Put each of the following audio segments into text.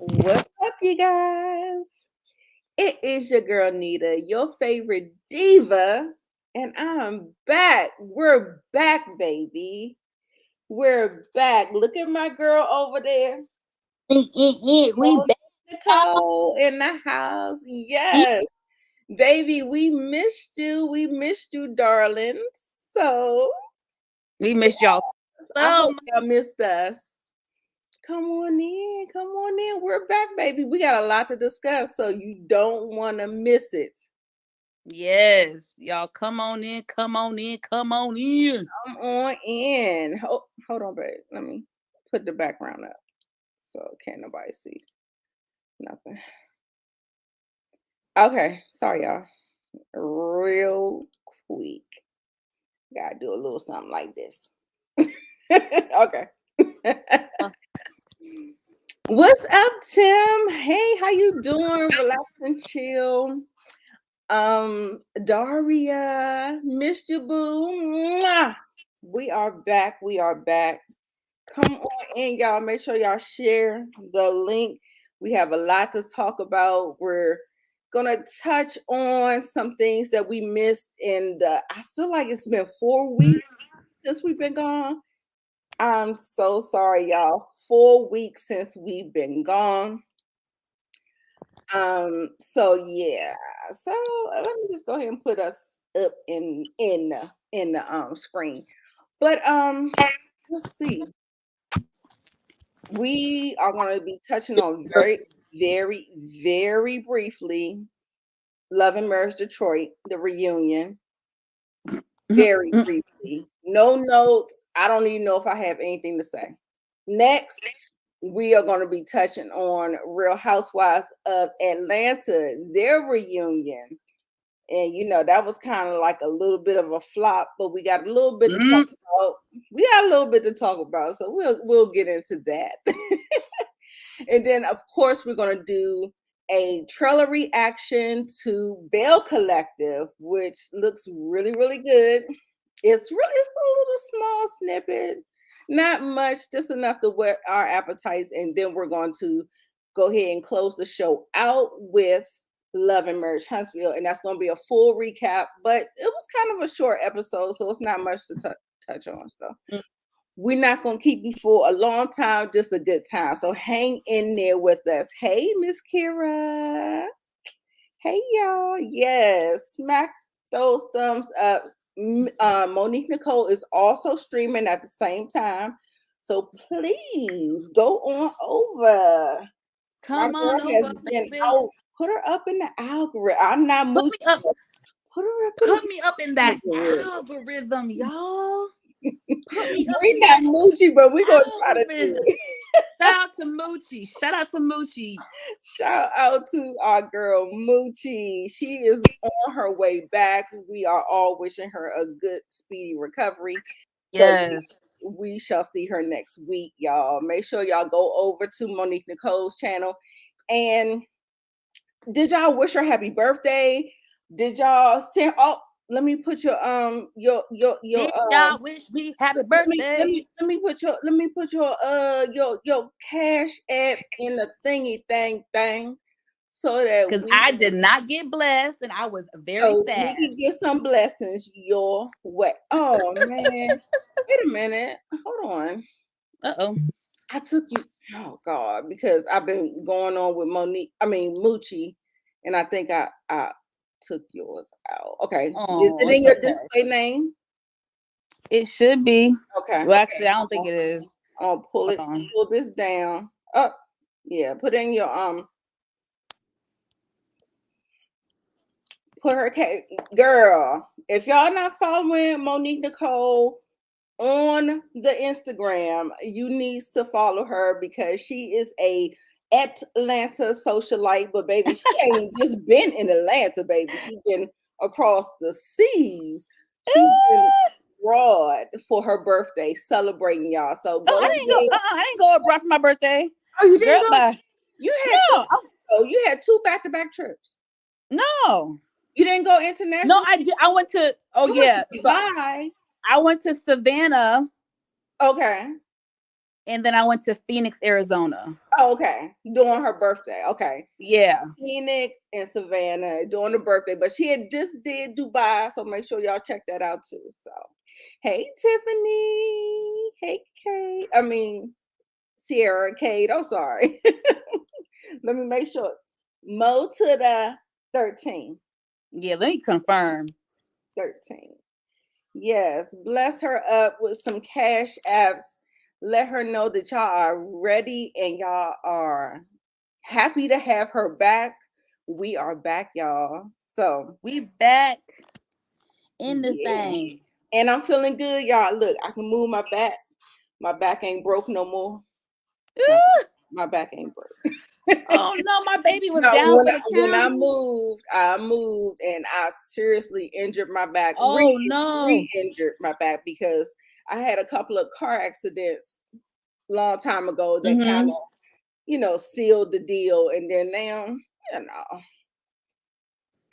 What's up, you guys? It is your girl Nita, your favorite diva, and I'm back. We're back, baby. We're back. Look at my girl over there. We Oh, back. Nicole in the house. Yes, baby, we missed you. We missed you, darling. So, We missed y'all I so hope much. y'all missed us. Come on in. Come on in. We're back, baby. We got a lot to discuss, so you don't want to miss it. Yes, y'all come on in, come on in, come on in. Come on in. Hold on, babe. Let me put the background up so can't nobody see nothing. Okay, sorry, y'all. Real quick. Gotta do a little something like this. Okay. Uh, What's up, Tim? Hey, how you doing? Relax and chill. Daria, missed you, boo. Mwah! We are back. We are back. Come on in, y'all. Make sure y'all share the link. We have a lot to talk about. We're gonna touch on some things that we missed in the. I feel like it's been 4 weeks since we've been gone. I'm so sorry, y'all. 4 weeks since we've been gone. So yeah. So let me just go ahead and put us up in the screen. But let's see. We are going to be touching on very briefly Love and Merge Detroit, the reunion. Very briefly. No notes. I don't even know if I have anything to say. Next, we are going to be touching on Real Housewives of Atlanta, their reunion. And that was kind of like a little bit of a flop, but we got a little bit to talk about. We got a little bit to talk about, so we'll get into that. And then, of course, we're going to do a trailer reaction to Belle Collective, which looks really good. It's a little small snippet, not much, just enough to whet our appetites. And then we're going to go ahead and close the show out with Love and Merge Huntsville, and that's going to be a full recap. But it was kind of a short episode, so it's not much to touch on. So we're not going to keep you for a long time, just a good time. So hang in there with us. Hey, Miss Kira. Hey, y'all. Yes, smack those thumbs up. Monique Nicole is also streaming at the same time. So please go on over. My Come girl on over, has been baby. out. Put her up in the algorithm. I'm not Put moving. me up, Put her up in put me up in the that algorithm. algorithm, y'all. Put me up We're in not that Moochie, but we're going to try to do algorithm. it. Shout out to Moochie. Shout out to Moochie. Shout out to our girl Moochie. She is on her way back. We are all wishing her a good, speedy recovery. So Yes. we shall see her next week, y'all. Make sure y'all go over to Monique Nicole's channel. And did y'all wish her happy birthday? Did y'all send? Oh, let me put your Did y'all wish me happy let me let birthday? me let me put your cash app in the thingy thing so that Because I did not get blessed and I was very we sad. can get some blessings your way. Oh man. Wait a minute. Hold on. Uh-oh. I took you. Oh God, because I've been going on with Moochie, and I think I took yours out. Okay. Is Oh, it in it's your okay. display name? It should be. Okay. Well, actually, I don't think it is. I'll Hold on. pull this down. Up. Yeah, put in your put her girl. If y'all not following Monique Nicole on the Instagram, you need to follow her because she is a Atlanta socialite. But baby, she ain't just been in Atlanta, baby. She's been across the seas. She's been abroad for her birthday, celebrating y'all. So Oh, go I didn't go. ahead. I didn't go abroad for my birthday. Oh, you Girl, didn't go? bye. You had two. No, Oh, you had two back-to-back trips. no, You didn't go no. international? I did. I went to. Oh You went to yeah. So Dubai. I went to Savannah Okay. And then I went to Phoenix, Arizona. Oh, okay. During her birthday. Okay. Yeah. Phoenix and Savannah during the birthday, but she had just did Dubai, so make sure y'all check that out too. So, hey Tiffany, hey Kate. I mean Sierra, Kate. I'm sorry. Let me make sure. Mo to the 13. Yeah, let me confirm. 13. Yes, bless her up with some cash apps. Let her know that y'all are ready and y'all are happy to have her back. We are back, y'all. So We back in this yeah. thing. And I'm feeling good, y'all. Look, I can move my back. My back ain't broke no more. My back ain't broke. Oh no, my baby was No, down for the when count. I moved and I seriously injured my back. Oh no. Re-injured my back because I had a couple of car accidents long time ago that kind of, sealed the deal. And then now,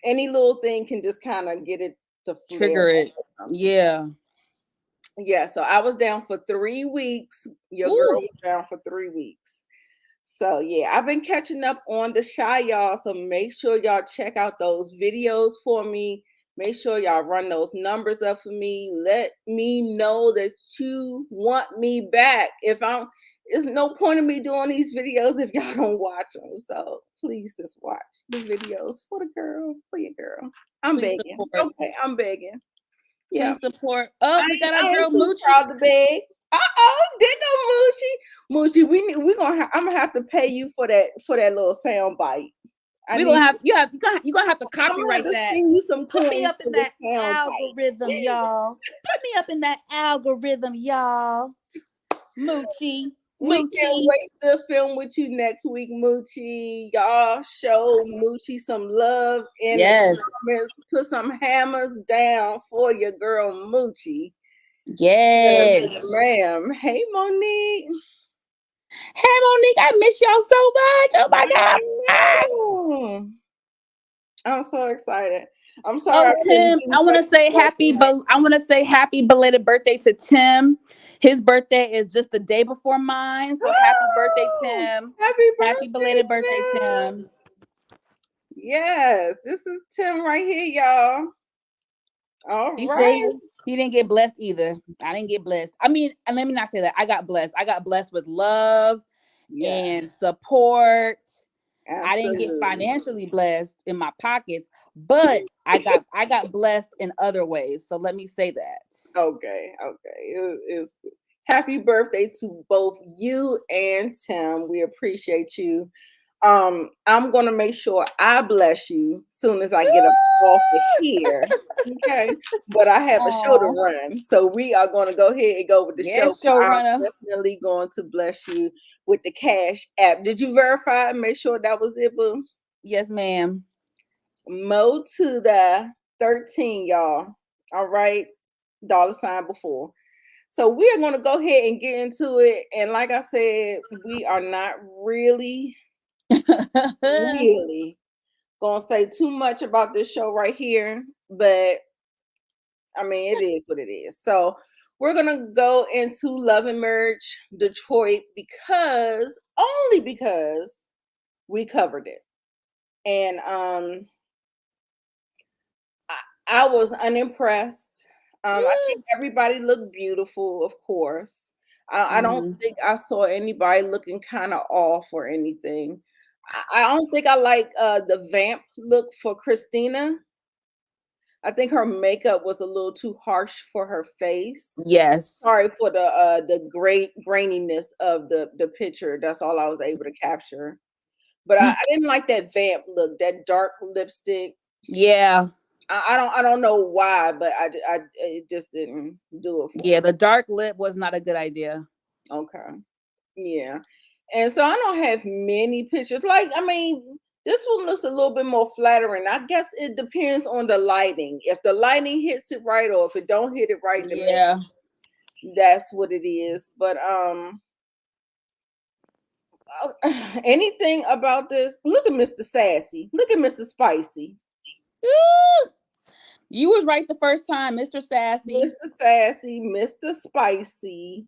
any little thing can just kind of get it to flare Trigger up it. or something. Yeah. Yeah, so I was down for 3 weeks. Your girl Ooh. was down for 3 weeks. So yeah, I've been catching up on the Shy, y'all. So make sure y'all check out those videos for me. Make sure y'all run those numbers up for me. Let me know that you want me back. There's no point in me doing these videos if y'all don't watch them. So please just watch the videos for the girl, for your girl. I'm Please begging. support. Okay, I'm begging. Yeah. Please support. Oh, we got our I ain't girl too Moochie. proud to beg. There go Moochie. Moochie, I'm gonna have to pay you for that little sound bite. We're gonna have you gonna have to I'm gonna have copyright to that. send you some Put me coins up for in the that sound algorithm, y'all. Put me up in that algorithm, y'all. Moochie. We can't Moochie. wait to film with you next week, Moochie. Y'all show Moochie some love in the Yes. comments. Put some hammers down for your girl, Moochie. Yes. Yes, ma'am. Hey, Monique. Hey Monique, I miss y'all so much. Oh my God. Oh, I'm so excited. I'm sorry I Oh, couldn't Tim, do I want to say happy belated birthday to Tim. His birthday is just the day before mine. So happy birthday, Tim. Happy Happy birthday, belated birthday, Tim. Yes, this is Tim right here, y'all. All He said right. he didn't get blessed either. I didn't get blessed. I mean, and let me not say that. I got blessed. I got blessed with love Yeah, and support. I didn't get absolutely. financially blessed in my pockets, but I got blessed in other ways. So let me say that. Okay. It's happy birthday to both you and Tim. We appreciate you. I'm gonna make sure I bless you soon as I get up off of here. Okay, but I have a show to Aw. run, so we are gonna go ahead and go with the show. Yes, I'm showrunner. definitely going to bless you with the Cash app. Did you verify and make sure that was it, boo? Yes, ma'am. Mo to the 13, y'all. All right, $ before. So we are going to go ahead and get into it. And like I said, we are not really really gonna say too much about this show right here, but I mean it is what it is. So we're gonna go into Love and Merge Detroit only because we covered it. And I was unimpressed. I think everybody looked beautiful, of course. I don't Mhm. think I saw anybody looking kind of off or anything. I don't think I like the vamp look for Christina. I think her makeup was a little too harsh for her face. Yes. Sorry for the great graininess of the picture. That's all I was able to capture. But I didn't like that vamp look, that dark lipstick. Yeah. I don't know why, but I it just didn't do it for Yeah. me. The dark lip was not a good idea. Okay. Yeah. And so I don't have many pictures. Like, I mean, this one looks a little bit more flattering. I guess it depends on the lighting. If the lighting hits it right or if it don't hit it right, then Yeah. maybe that's what it is. But anything about this? Look at Mr. Sassy. Look at Mr. Spicy. You was right the first time, Mr. Sassy. Mr. Sassy, Mr. Spicy.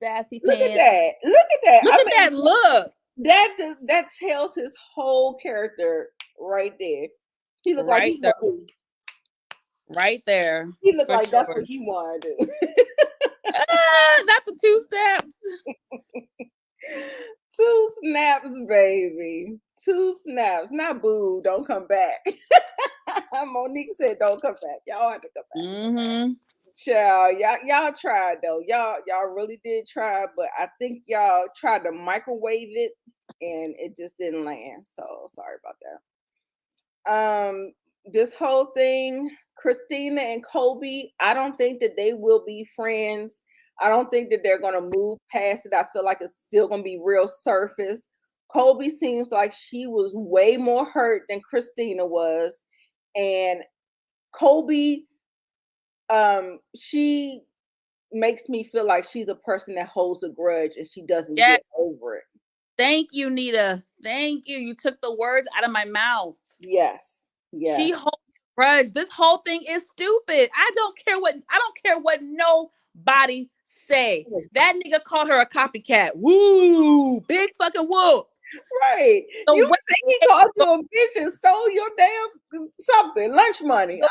Sassy Look at pants. that. Look at that. Look at that look. That tells his whole character right there. He looked like Right there. Right there. he looked For like that's sure. what he wanted to do. Not the 2 steps. 2 snaps, baby. 2 snaps. Not boo. Don't come back. Monique said, "Don't come back. Y'all have to come back." Mm-hmm. Child, y'all tried though. Y'all really did try, but I think y'all tried to microwave it and it just didn't land. So sorry about that. This whole thing, Christina and Kobe, I don't think that they will be friends. I don't think that they're gonna move past it. I feel like it's still gonna be real surface. Kobe seems like she was way more hurt than Christina was, and Kobe, she makes me feel like she's a person that holds a grudge and she doesn't Yes. get over it. Thank you, Nita. Thank you. You took the words out of my mouth. Yes. Yes. She holds a grudge. This whole thing is stupid. I don't care what nobody say. That nigga called her a copycat. Woo! Big fucking whoop. Right. The You way think he called you a bitch and stole your damn something, lunch money. the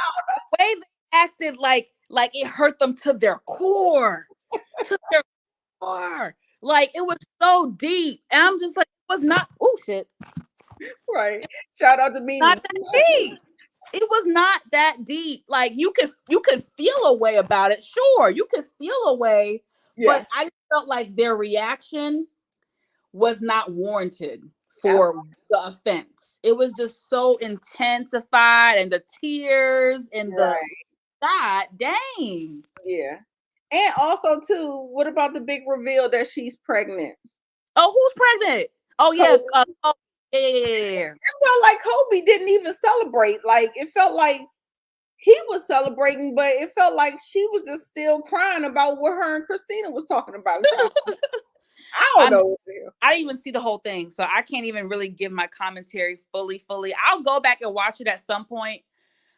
way they acted like it hurt them to their core. To their core. Like it was so deep. And I'm just like, it was not, oh shit. Right. Shout out to Mimi. Not that deep. It was not that deep. Like you could feel a way about it. Sure, you could feel a way, but I just felt like their reaction was not warranted for the offense. It was just so intensified, and the tears and the God dang. Yeah. And also too, what about the big reveal that she's pregnant? Oh, who's pregnant? Oh yeah. Yeah. It felt like Kobe didn't even celebrate. Like it felt like he was celebrating, but it felt like she was just still crying about what her and Christina was talking about. I don't know. I didn't even see the whole thing, so I can't even really give my commentary fully. I'll go back and watch it at some point.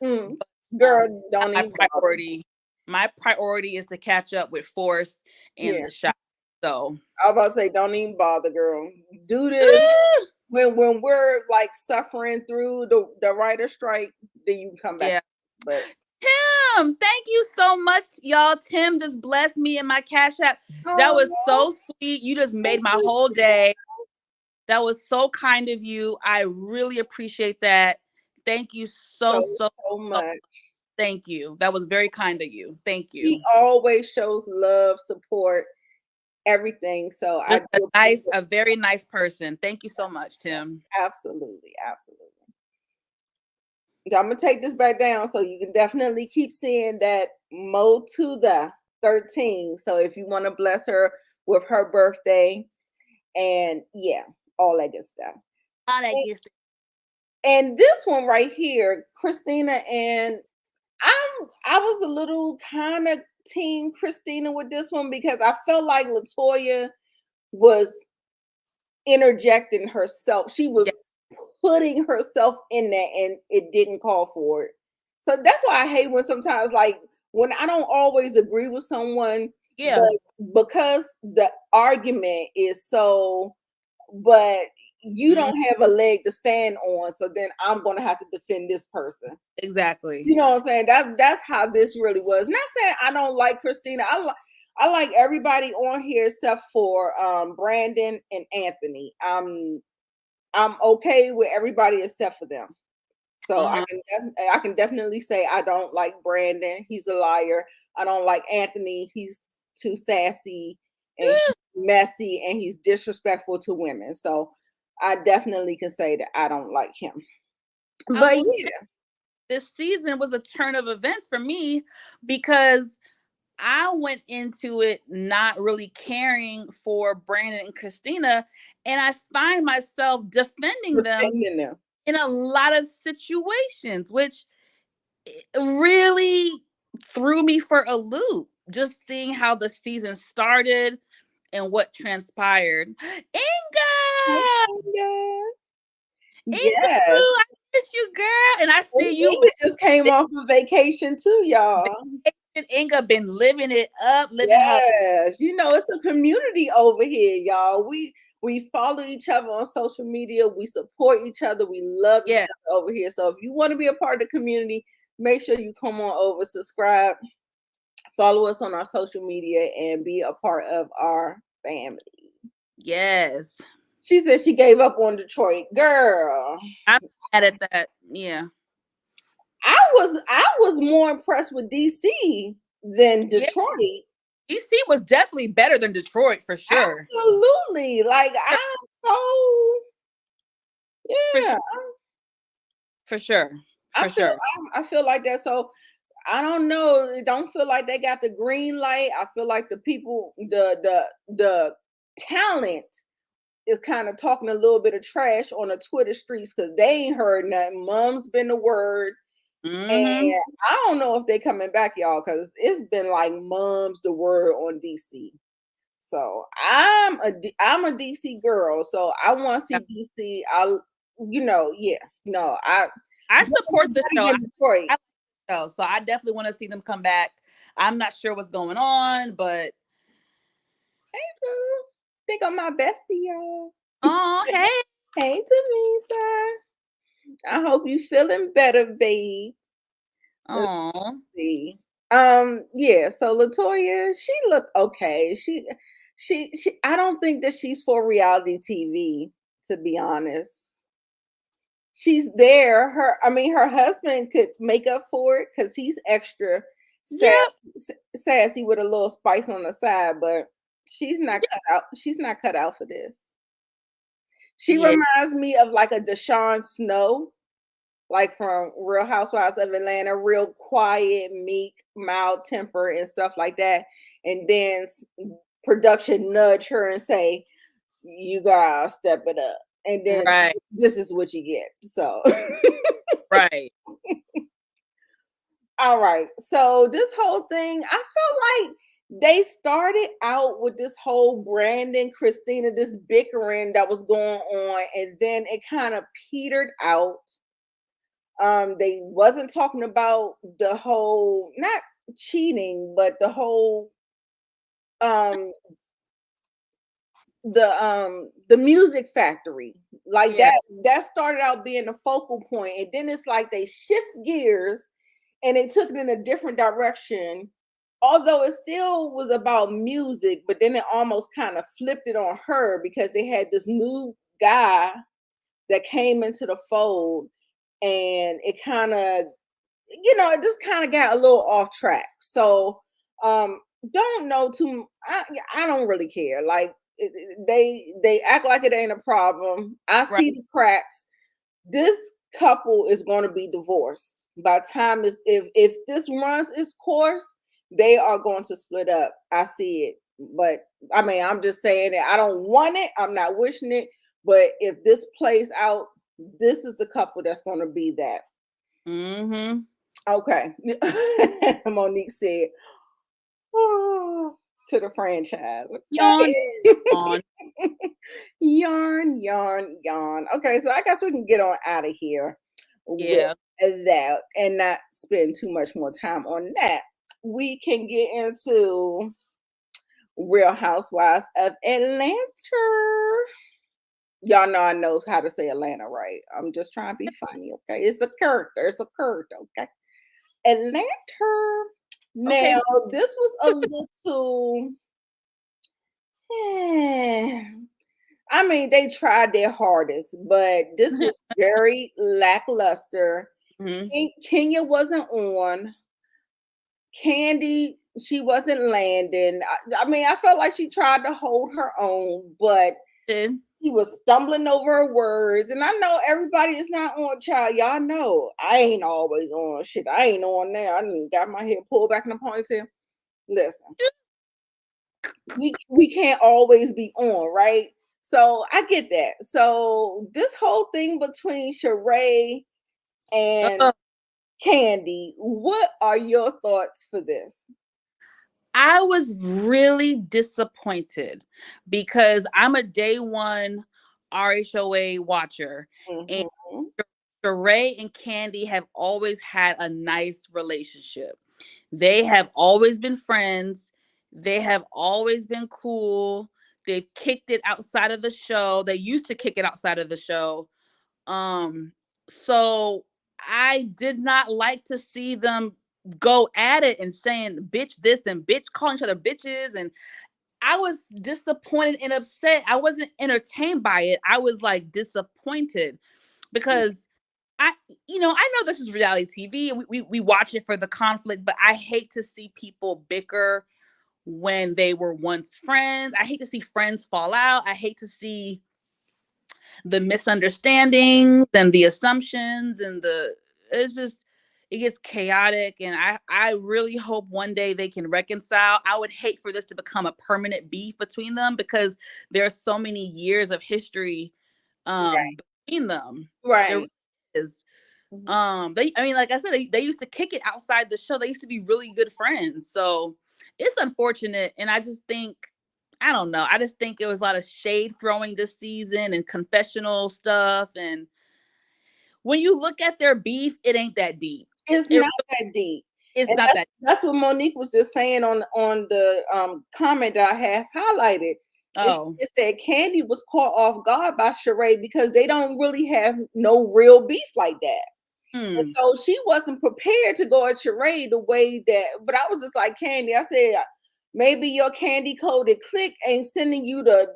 But, girl, don't even priority. My priority is to catch up with Force and the shot. So I was about to say, don't even bother, girl. Do this when we're like suffering through the writer strike, then you can come back. Yeah. But Tim, thank you so much, y'all. Tim just blessed me in my Cash App. That was so sweet. You just made my whole day. That was so kind of you. I really appreciate that. Thank you so much. Thank you. That was very kind of you. Thank you. He always shows love, support, everything. So just a very nice person. Thank you so much, Tim. Absolutely. I'm gonna take this back down so you can definitely keep seeing that Mo to the 13. So if you want to bless her with her birthday, and all that good stuff. And this one right here, Christina, and I was a little kind of team Christina with this one because I felt like LaToya was interjecting herself. She was putting herself in there and it didn't call for it. So that's why I hate when sometimes, like, when I don't always agree with someone, but because the argument is so, but you don't have a leg to stand on, so then I'm gonna have to defend this person. Exactly. You know what I'm saying? That's how this really was. Not saying I don't like Christina. I like everybody on here except for Brandon and Anthony. I'm okay with everybody except for them. So I can definitely say I don't like Brandon. He's a liar. I don't like Anthony. He's too sassy and messy, and he's disrespectful to women. So I definitely can say that I don't like him. But this season was a turn of events for me because I went into it not really caring for Brandon and Christina, and I find myself defending them in a lot of situations, which really threw me for a loop. Just seeing how the season started and what transpired. Inga! Yes. I miss you, girl. And I see you. Inga just came off of vacation too, y'all. and Inga been living it up, living her. Yes, it's a community over here, y'all. We follow each other on social media. We support each other. We love each Yeah. other over here. So if you want to be a part of the community, make sure you come on over, subscribe, follow us on our social media, and be a part of our family. Yes. She said she gave up on Detroit. Girl, I'm mad at that. Yeah. I was more impressed with DC than Yeah. Detroit. DC was definitely better than Detroit for sure. Absolutely. Like I'm so For yeah. sure. For sure. I For feel sure. I feel like that. So I don't know. It don't feel like they got the green light. I feel like the people, the talent is kind of talking a little bit of trash on the Twitter streets because they ain't heard nothing. Mom's been the word. Mm-hmm. And I don't know if they coming back, y'all, because it's been like mom's the word on DC. So I'm a DC girl, so I want to see DC. Yeah, no, I support the better show. than Detroit. I like the show, so I definitely want to see them come back. I'm not sure what's going on, but Hey, boo. Think I'm my bestie, y'all. oh hey. Hey, Tamisa. I hope you feeling better, babe. Let's Oh. see. Yeah, so Latoya, she looked okay. She I don't think that she's for reality TV, to be honest. She's there. Her husband could make up for it because he's extra Yep. sassy with a little spice on the side, but she's not cut out. She's not cut out for this. She Yeah. reminds me of like a Deshaun Snow, like from Real Housewives of Atlanta, real quiet, meek, mild temper, and stuff like that. And then production nudge her and say, "You gotta step it up." And then Right. this is what you get. So, Right. all right. So this whole thing, I felt like they started out with this whole Brandon, Christina, this bickering that was going on, and then it kind of petered out. They wasn't talking about the whole, not cheating, but the whole um the music factory. Like Yeah. that started out being the focal point, and then it's like they shift gears and they took it in a different direction. Although it still was about music, but then it almost kind of flipped it on her because they had this new guy that came into the fold, and it kind of, it just kind of got a little off track. So, don't know too. I don't really care. Like they act like it ain't a problem. I Right. see the cracks. This couple is going to be divorced by the time is if this runs its course, they are going to split up. I see it, but I'm just saying it. I don't want it. I'm not wishing it, but if this plays out, this is the couple that's going to be that. Mm-hmm. Okay. Monique said, "Oh," to the franchise. Yawn. Okay. On. Yarn, yarn, yarn. Okay, so I guess we can get on out of here with Yeah. that and not spend too much more time on that. We can get into Real Housewives of Atlanta. Y'all know I know how to say Atlanta, right? I'm just trying to be funny, okay? It's a character. It's a character, okay? Atlanta. Okay. Now, this was a little. They tried their hardest, but this was very lackluster. Mm-hmm. Kenya wasn't on. Candy, she wasn't landing. I felt like she tried to hold her own, but Did. he was stumbling over her words. And I know everybody is not on, child. Y'all know I ain't always on shit. I ain't on there. I done got my hair pulled back in the ponytail. Listen, we can't always be on, right? So I get that. So this whole thing between Sheree and Candy, what are your thoughts for this? I was really disappointed because I'm a day one RHOA watcher, and Mm-hmm. Sheree and Candy have always had a nice relationship. They have always been friends. They have always been cool. They've kicked it outside of the show. They used to kick it outside of the show. Um, so I did not like to see them go at it and saying bitch this and bitch calling each other bitches, and I was disappointed and upset. I wasn't entertained by it. I was like disappointed because I, I know this is reality TV. We watch it for the conflict, but I hate to see people bicker when they were once friends. I hate to see friends fall out. I hate to see the misunderstandings and the assumptions and it's just it gets chaotic, and I really hope one day they can reconcile. I would hate for this to become a permanent beef between them because there's so many years of history Right. between them. There Right. really is. Mhm. I mean, like I said, they used to kick it outside the show. They used to be really good friends. So it's unfortunate. And I just think, I don't know. I just think it was a lot of shade throwing this season and confessional stuff. And when you look at their beef, it ain't that deep. It's It not that deep. it's And not that. that's what Monique was just saying on the comment that I have highlighted. Oh, It said Candy was caught off guard by Sheree because they don't really have no real beef like that. And hmm. so she wasn't prepared to go at Sheree the way that, but I was just like, Candy, I said, maybe your candy coated click ain't sending you that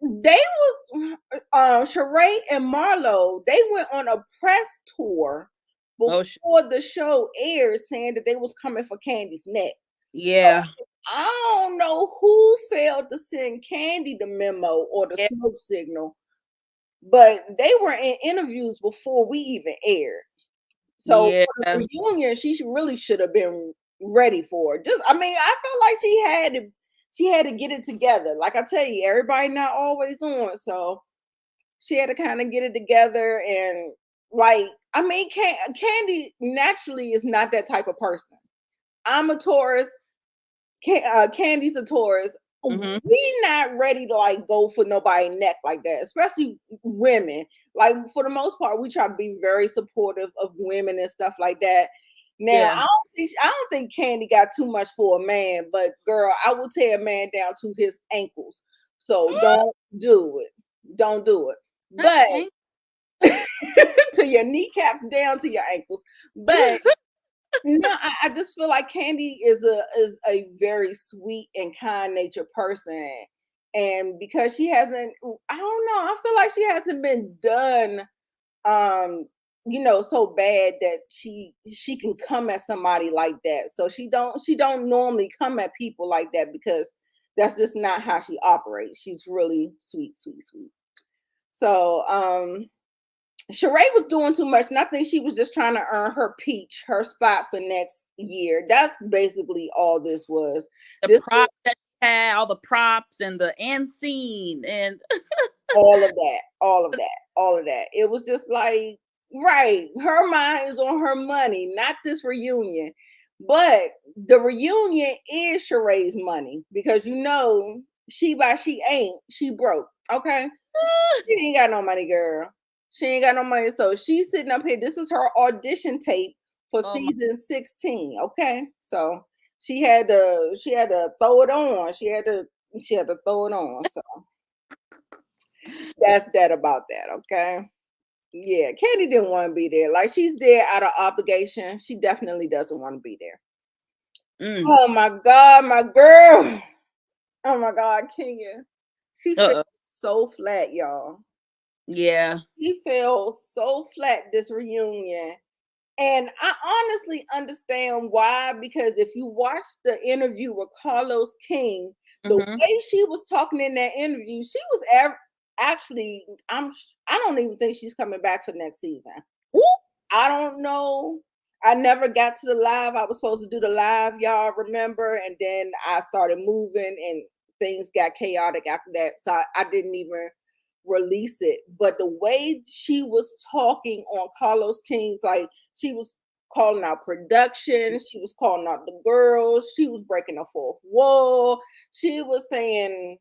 they was Sheree and Marlo, they went on a press tour Oh, before the show aired saying that they was coming for Candy's neck. So yeah. I don't know who failed to send Candy the memo or the Yeah. smoke signal, but they were in interviews before we even aired. So Yeah. for the reunion, really should have been ready for it. Just, I mean, I felt like she had to get it together. Like I tell you, everybody not always on, so she had to kind of get it together. And like, I mean, Candy naturally is not that type of person. I'm a Taurus. Candy's a Taurus. Hmm. We not ready to like go for nobody neck like that, especially women. Like for the most part, we try to be very supportive of women and stuff like that. Now, Yeah. I don't think Candy got too much for a man, but girl, I will tear a man down to his ankles. So don't do it. Don't do it. Not But the to your kneecaps down to your ankles. But no, I just feel like Candy is a very sweet and kind natured person. And because she hasn't, I don't know, I feel like she hasn't been done so bad that she can come at somebody like that. So she don't normally come at people like that because that's just not how she operates. She's really sweet, sweet, sweet. So Sheree was doing too much, and I think she was just trying to earn her spot for next year. That's basically all this was. the This props was that she had, all the props and the end scene and all of that, all of that, all of that. It was just like, right, her mind is on her money, not this reunion. But the reunion is Sheree's money because she ain't, she broke. Okay. She ain't got no money, girl. She ain't got no money. So she's sitting up here. This is her audition tape for oh my season 16. Okay. So she had to throw it on. She had to throw it on. So that's that about that. Okay. Yeah. Candy didn't want to be there. Like she's there out of obligation. She definitely doesn't want to be there. mm, Oh my God, my girl. Oh my God, Kenya. She feels uh-uh. so flat, y'all. Yeah. He fell so flat this reunion. And I honestly understand why, because if you watch the interview with Carlos King, the Hmm. way she was talking in that interview, she was actually, I don't even think she's coming back for next season. I don't know. I never got to the live. I was supposed to do the live, y'all remember? And then I started moving and things got chaotic after that. So I didn't even release it. But the way she was talking on Carlos King's, like she was calling out production, she was calling out the girls, she was breaking the fourth wall, she was saying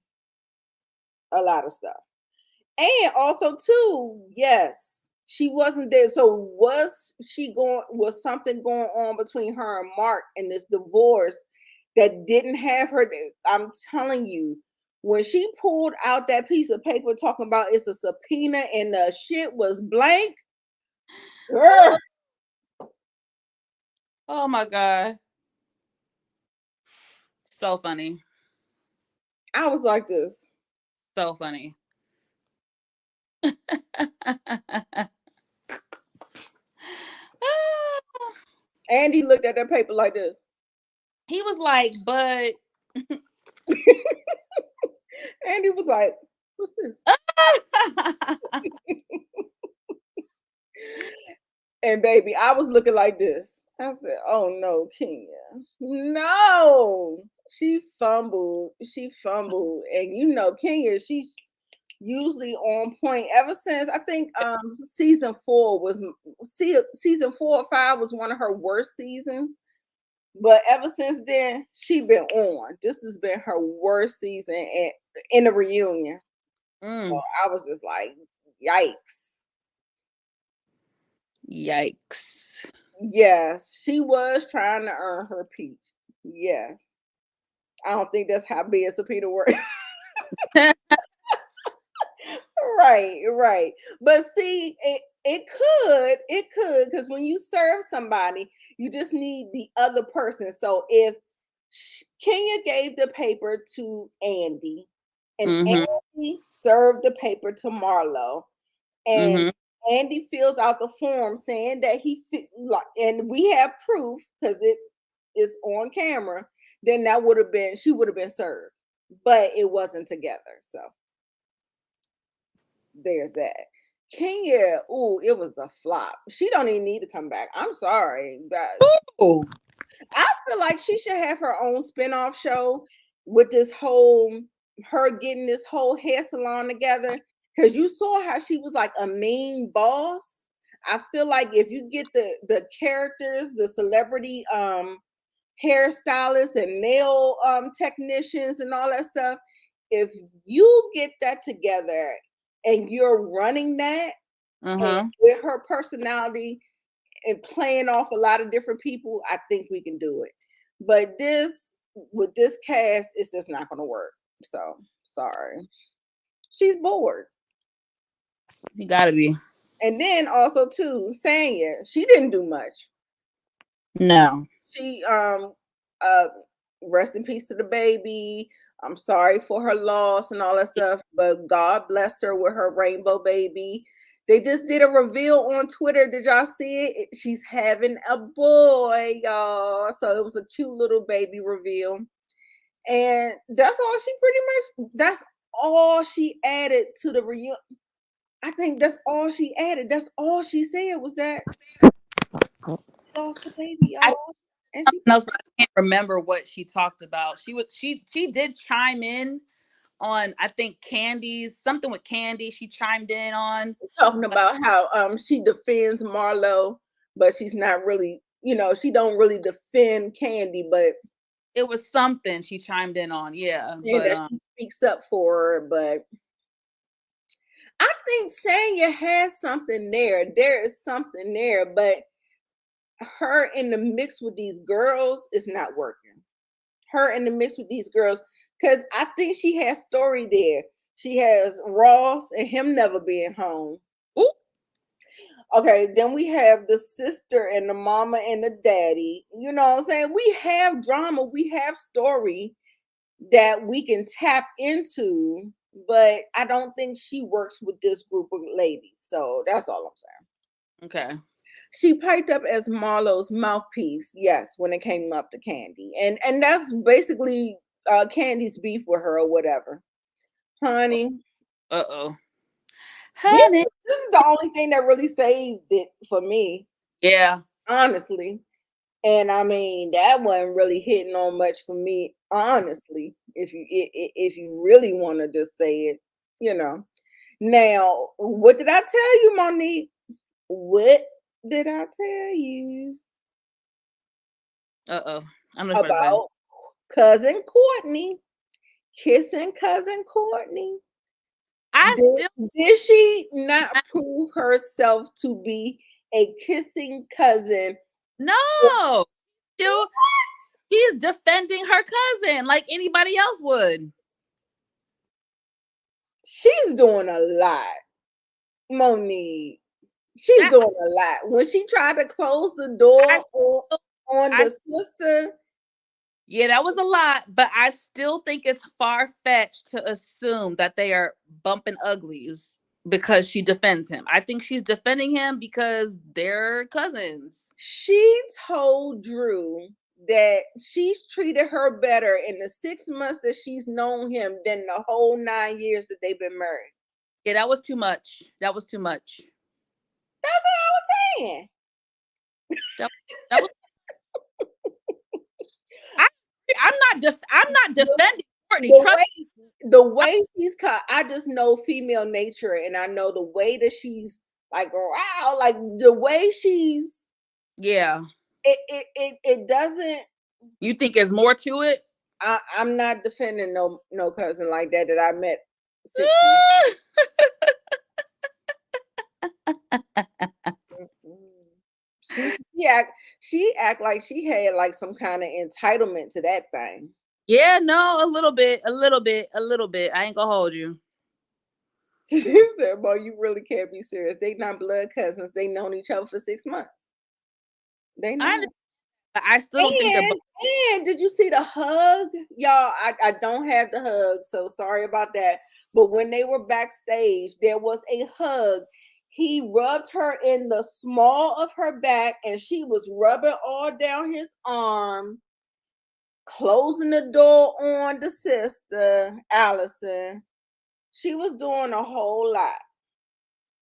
a lot of stuff. And also, too, yes. She wasn't there. So was something going on between her and Mark and this divorce that didn't have her? I'm telling you, when she pulled out that piece of paper talking about it's a subpoena and the shit was blank, girl, Oh my God. So funny. I was like this. So funny. Andy looked at that paper like this. He was like, but Andy was like, what's this? And baby, I was looking like this. I said, oh no, Kenya. No. She fumbled. She fumbled. And you know, Kenya, she's usually on point ever since I think season 4 was season 4 or 5 was one of her worst seasons. But ever since then, she been on. This has been her worst season in the reunion. So I was just like, yikes. Yikes. Yes, she was trying to earn her peach. Yeah. I don't think that's how being subpoena works. Right. But see, it could, because when you serve somebody, you just need the other person. So if Kenya gave the paper to Andy, and Andy served the paper to Marlo, and Andy fills out the form saying that and we have proof because it is on camera, then she would have been served, but it wasn't together. So there's that. Kenya, ooh, it was a flop. She don't even need to come back. I'm sorry, but I feel like she should have her own spinoff show with this whole her getting this whole hair salon together. Because you saw how she was like a mean boss. I feel like if you get the characters, the celebrity hairstylists and nail technicians and all that stuff, if you get that together and you're running that and with her personality and playing off a lot of different people, I think we can do it. But with this cast, it's just not going to work. So sorry. She's bored. You gotta be. And then also too, Sanya, she didn't do much. No. She rest in peace to the baby. I'm sorry for her loss and all that stuff, but God blessed her with her rainbow baby. They just did a reveal on Twitter. Did y'all see it? She's having a boy, y'all. So it was a cute little baby reveal. And that's all she added to the reunion. I think that's all she added. That's all she said was that she lost the baby, y'all. And something else, but I can't remember what she talked about. She did chime in on, I think, something with Candy. She chimed in on talking about how she defends Marlo, but she's not really, she don't really defend Candy, but it was something she chimed in on. Yeah, but that she speaks up for her. But I think Sanya has something there. There is something there, but her in the mix with these girls is not working. Her in the mix with these girls, because I think she has story there. She has Ross and him never being home. Ooh. Okay, then we have the sister and the mama and the daddy. You know what I'm saying? We have drama, we have story that we can tap into, but I don't think she works with this group of ladies. So that's all I'm saying. Okay. She piped up as Marlo's mouthpiece, yes, when it came up to Candy. And that's basically Candy's beef with her or whatever. Honey. Uh-oh. Honey. This is the only thing that really saved it for me. Yeah. Honestly. And I mean, that wasn't really hitting on much for me, honestly, if you really want to just say it, Now, what did I tell you, Monique? What did I tell you? Uh-oh. I'm About cousin Courtney kissing cousin Courtney. I still Did she not prove herself to be a kissing cousin? no. Still, she's defending her cousin like anybody else would. She's doing a lot, Monique. She's That doing a lot. When she tried to close the I door still, on I the sister, yeah, that was a lot, but I still think it's far fetched to assume that they are bumping uglies because she defends him. I think she's defending him because they're cousins. she told Drew that she's treated her better in the 6 months that she's known him than the whole 9 years that they've been married. Yeah, that was too much. That was too much. That's what I was saying. That, that was. I, I'm not defending Courtney. The way she's cut, I just know female nature, and I know the way that she's like, wow, like the way she's. Yeah. It doesn't. You think there's more to it? I'm not defending no cousin like that I met 6 months. She act like she had like some kind of entitlement to that thing. Yeah, no, a little bit. I ain't gonna hold you. She said, "Boy, you really can't be serious. They not blood cousins. They known each other for 6 months. They I not." I still don't think they're. And did you see the hug? Y'all, I don't have the hug, so sorry about that. But when they were backstage, there was a hug. He rubbed her in the small of her back, and she was rubbing all down his arm, closing the door on the sister, Allison. She was doing a whole lot.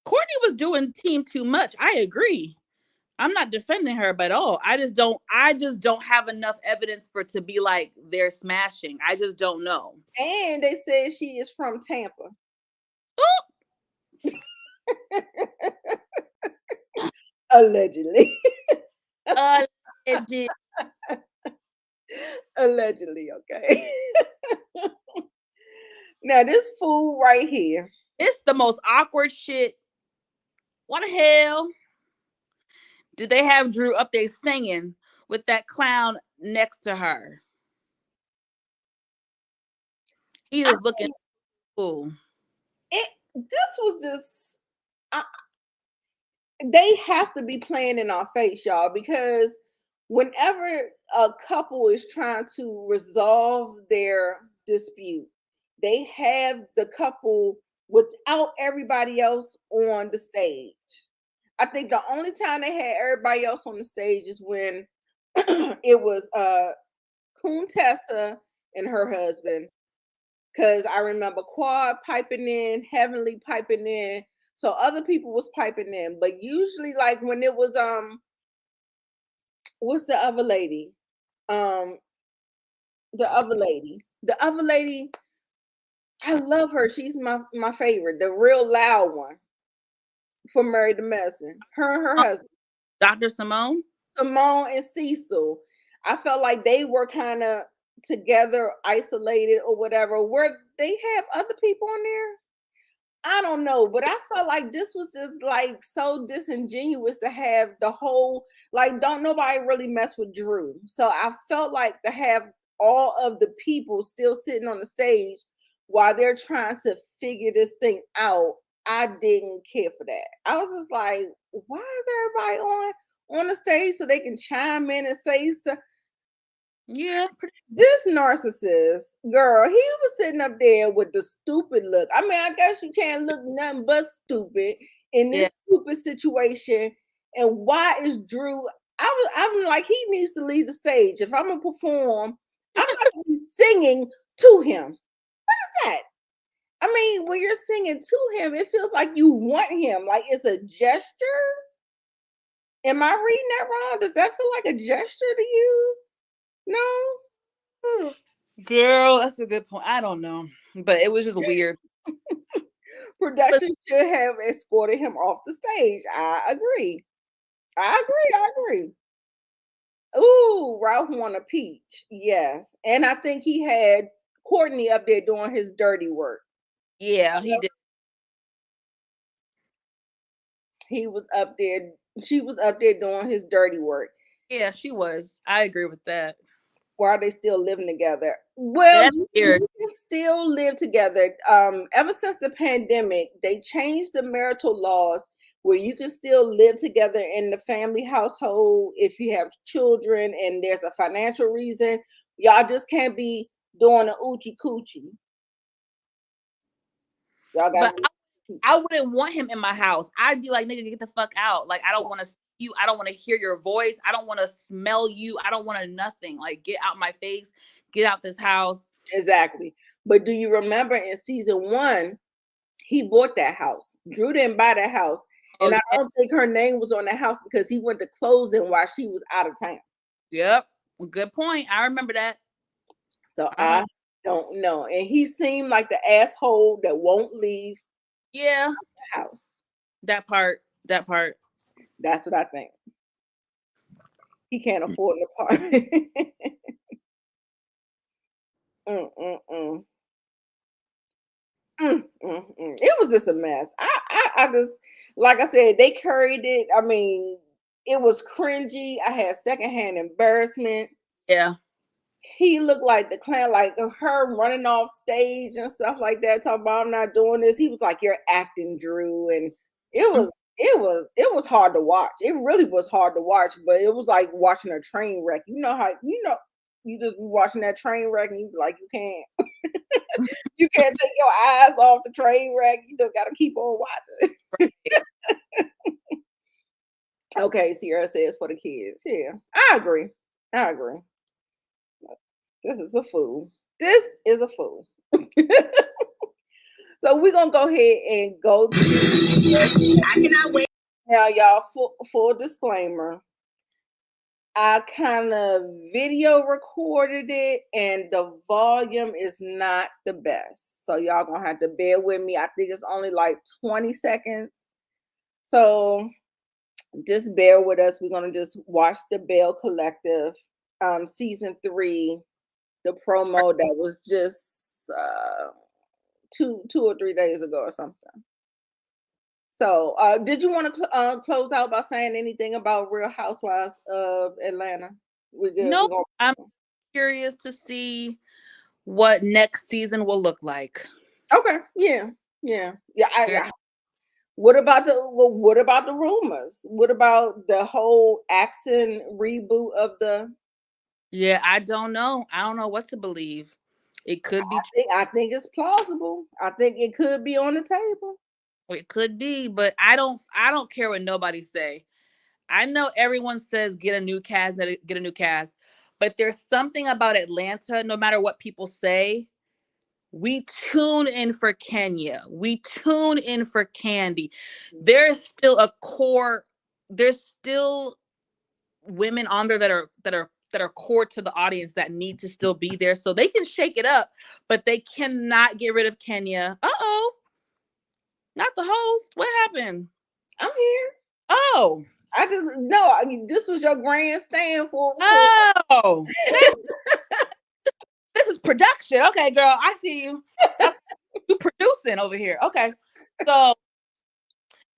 Courtney was doing team too much. I agree. I'm not defending her at all. I just don't have enough evidence for to be like they're smashing. I just don't know. And they said she is from Tampa. Allegedly. Allegedly. Allegedly, okay. Now this fool right here. It's the most awkward shit. What the hell? Did they have Drew up there singing with that clown next to her? He is looking cool. This was just they have to be playing in our face, y'all, because whenever a couple is trying to resolve their dispute, they have the couple without everybody else on the stage. I think the only time they had everybody else on the stage is when it was Tessa and her husband. Cause I remember Quad piping in, Heavenly piping in, so other people was piping in. But usually, like when it was what's the other lady? Um, the other lady. The other lady, I love her. She's my favorite, the real loud one for Married to Medicine. Her and her husband. Dr. Simone? Simone and Cecil. I felt like they were kind of together, isolated or whatever. Where they have other people on there? I don't know, but I felt like this was just like so disingenuous to have the whole like don't nobody really mess with Drew. So I felt like to have all of the people still sitting on the stage while they're trying to figure this thing out. I didn't care for that. I was just like, why is everybody on the stage so they can chime in and say so? Yeah. This narcissist girl, he was sitting up there with the stupid look. I mean, I guess you can't look nothing but stupid in this stupid situation. And why is Drew? I'm like, he needs to leave the stage. If I'm gonna perform, I'm not gonna be singing to him. What is that? I mean, when you're singing to him, it feels like you want him. Like it's a gesture. Am I reading that wrong? Does that feel like a gesture to you? No. Girl, that's a good point. I don't know. But it was just weird. Production should have escorted him off the stage. I agree. I agree. Ooh, Ralph won a peach. Yes. And I think he had Courtney up there doing his dirty work. Yeah, he did. He was up there. She was up there doing his dirty work Yeah, she was. I agree with that. while they still living together. Well, That's weird. you can still live together. Ever since the pandemic, they changed the marital laws where you can still live together in the family household if you have children and there's a financial reason. Y'all just can't be doing a oochie coochie. Y'all But gotta I wouldn't want him in my house. I'd be like, nigga, get the fuck out. Like, I don't want to see you. I don't want to hear your voice. I don't want to smell you. I don't want to nothing. Like, get out my face. Get out this house. exactly. But do you remember in season 1, he bought that house. Drew didn't buy that house. Oh, And I yeah. don't think her name was on the house because he went to closing while she was out of town. Yep. Good point. I remember that. So I remember. I don't know. And he seemed like the asshole that won't leave Yeah. the house. That part. That part. That's what I think. He can't afford an apartment. mm, mm, mm. It was just a mess. I just, like I said, they carried it. I mean, it was cringy. I had secondhand embarrassment. Yeah. He looked like the clown, like her running off stage and stuff like that. Talking about I'm not doing this. He was like, "You're acting, Drew," and it Mhm. was it was hard to watch. It really was hard to watch, but it was like watching a train wreck. You know how you just be watching that train wreck and you be like you can't take your eyes off the train wreck. You just got to keep on watching. Okay, Sierra says for the kids. Yeah, I agree. I agree. This is a fool. This is a fool. So we're gonna go ahead and go to I cannot wait. now, y'all. Full disclaimer. I kind of video recorded it, and the volume is not the best. So y'all gonna have to bear with me. I think it's only like 20 seconds. So just bear with us. We're gonna just watch the Belle Collective, season 3, the promo that was just 2 or 3 days ago or something. So, did you want to close out by saying anything about Real Housewives of Atlanta? We good. No, We're gonna I'm curious to see what next season will look like. okay. Yeah, yeah. Very- What about the rumors? What about the whole accent reboot of the? Yeah, I don't know. I don't know what to believe. It could be I think it's plausible. I think it could be on the table. it could be, but I don't care what nobody say. I know everyone says get a new cast, get a new cast, but there's something about Atlanta, no matter what people say, we tune in for Kenya. We tune in for Candy. There's still a core, there's still women on there that are core to the audience that need to still be there. So they can shake it up, but they cannot get rid of Kenya. Uh-oh. Not the host. What happened? I'm here. Oh. I just no. I mean, this was your grandstand for. Oh. This is production. Okay, girl. I see you. You producing over here. Okay. So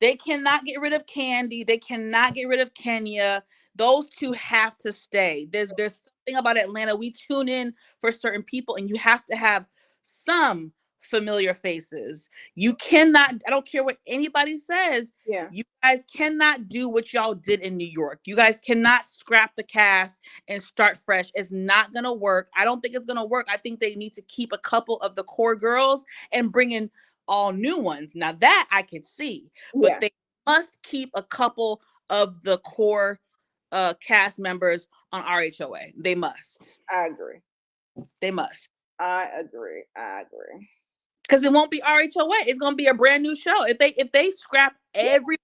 they cannot get rid of Candy. They cannot get rid of Kenya. Those two have to stay. There's something about Atlanta. We tune in for certain people, and you have to have some familiar faces. You cannot, I don't care what anybody says. Yeah, You guys cannot do what y'all did in New York. You guys cannot scrap the cast and start fresh. It's not gonna work. I don't think it's gonna work. I think they need to keep a couple of the core girls and bring in all new ones. Now that I can see, but yeah. they must keep a couple of the core cast members on RHOA. They must. I agree. They must. I agree. I agree. Because it won't be RHOA. It's gonna be a brand new show. If they scrap everybody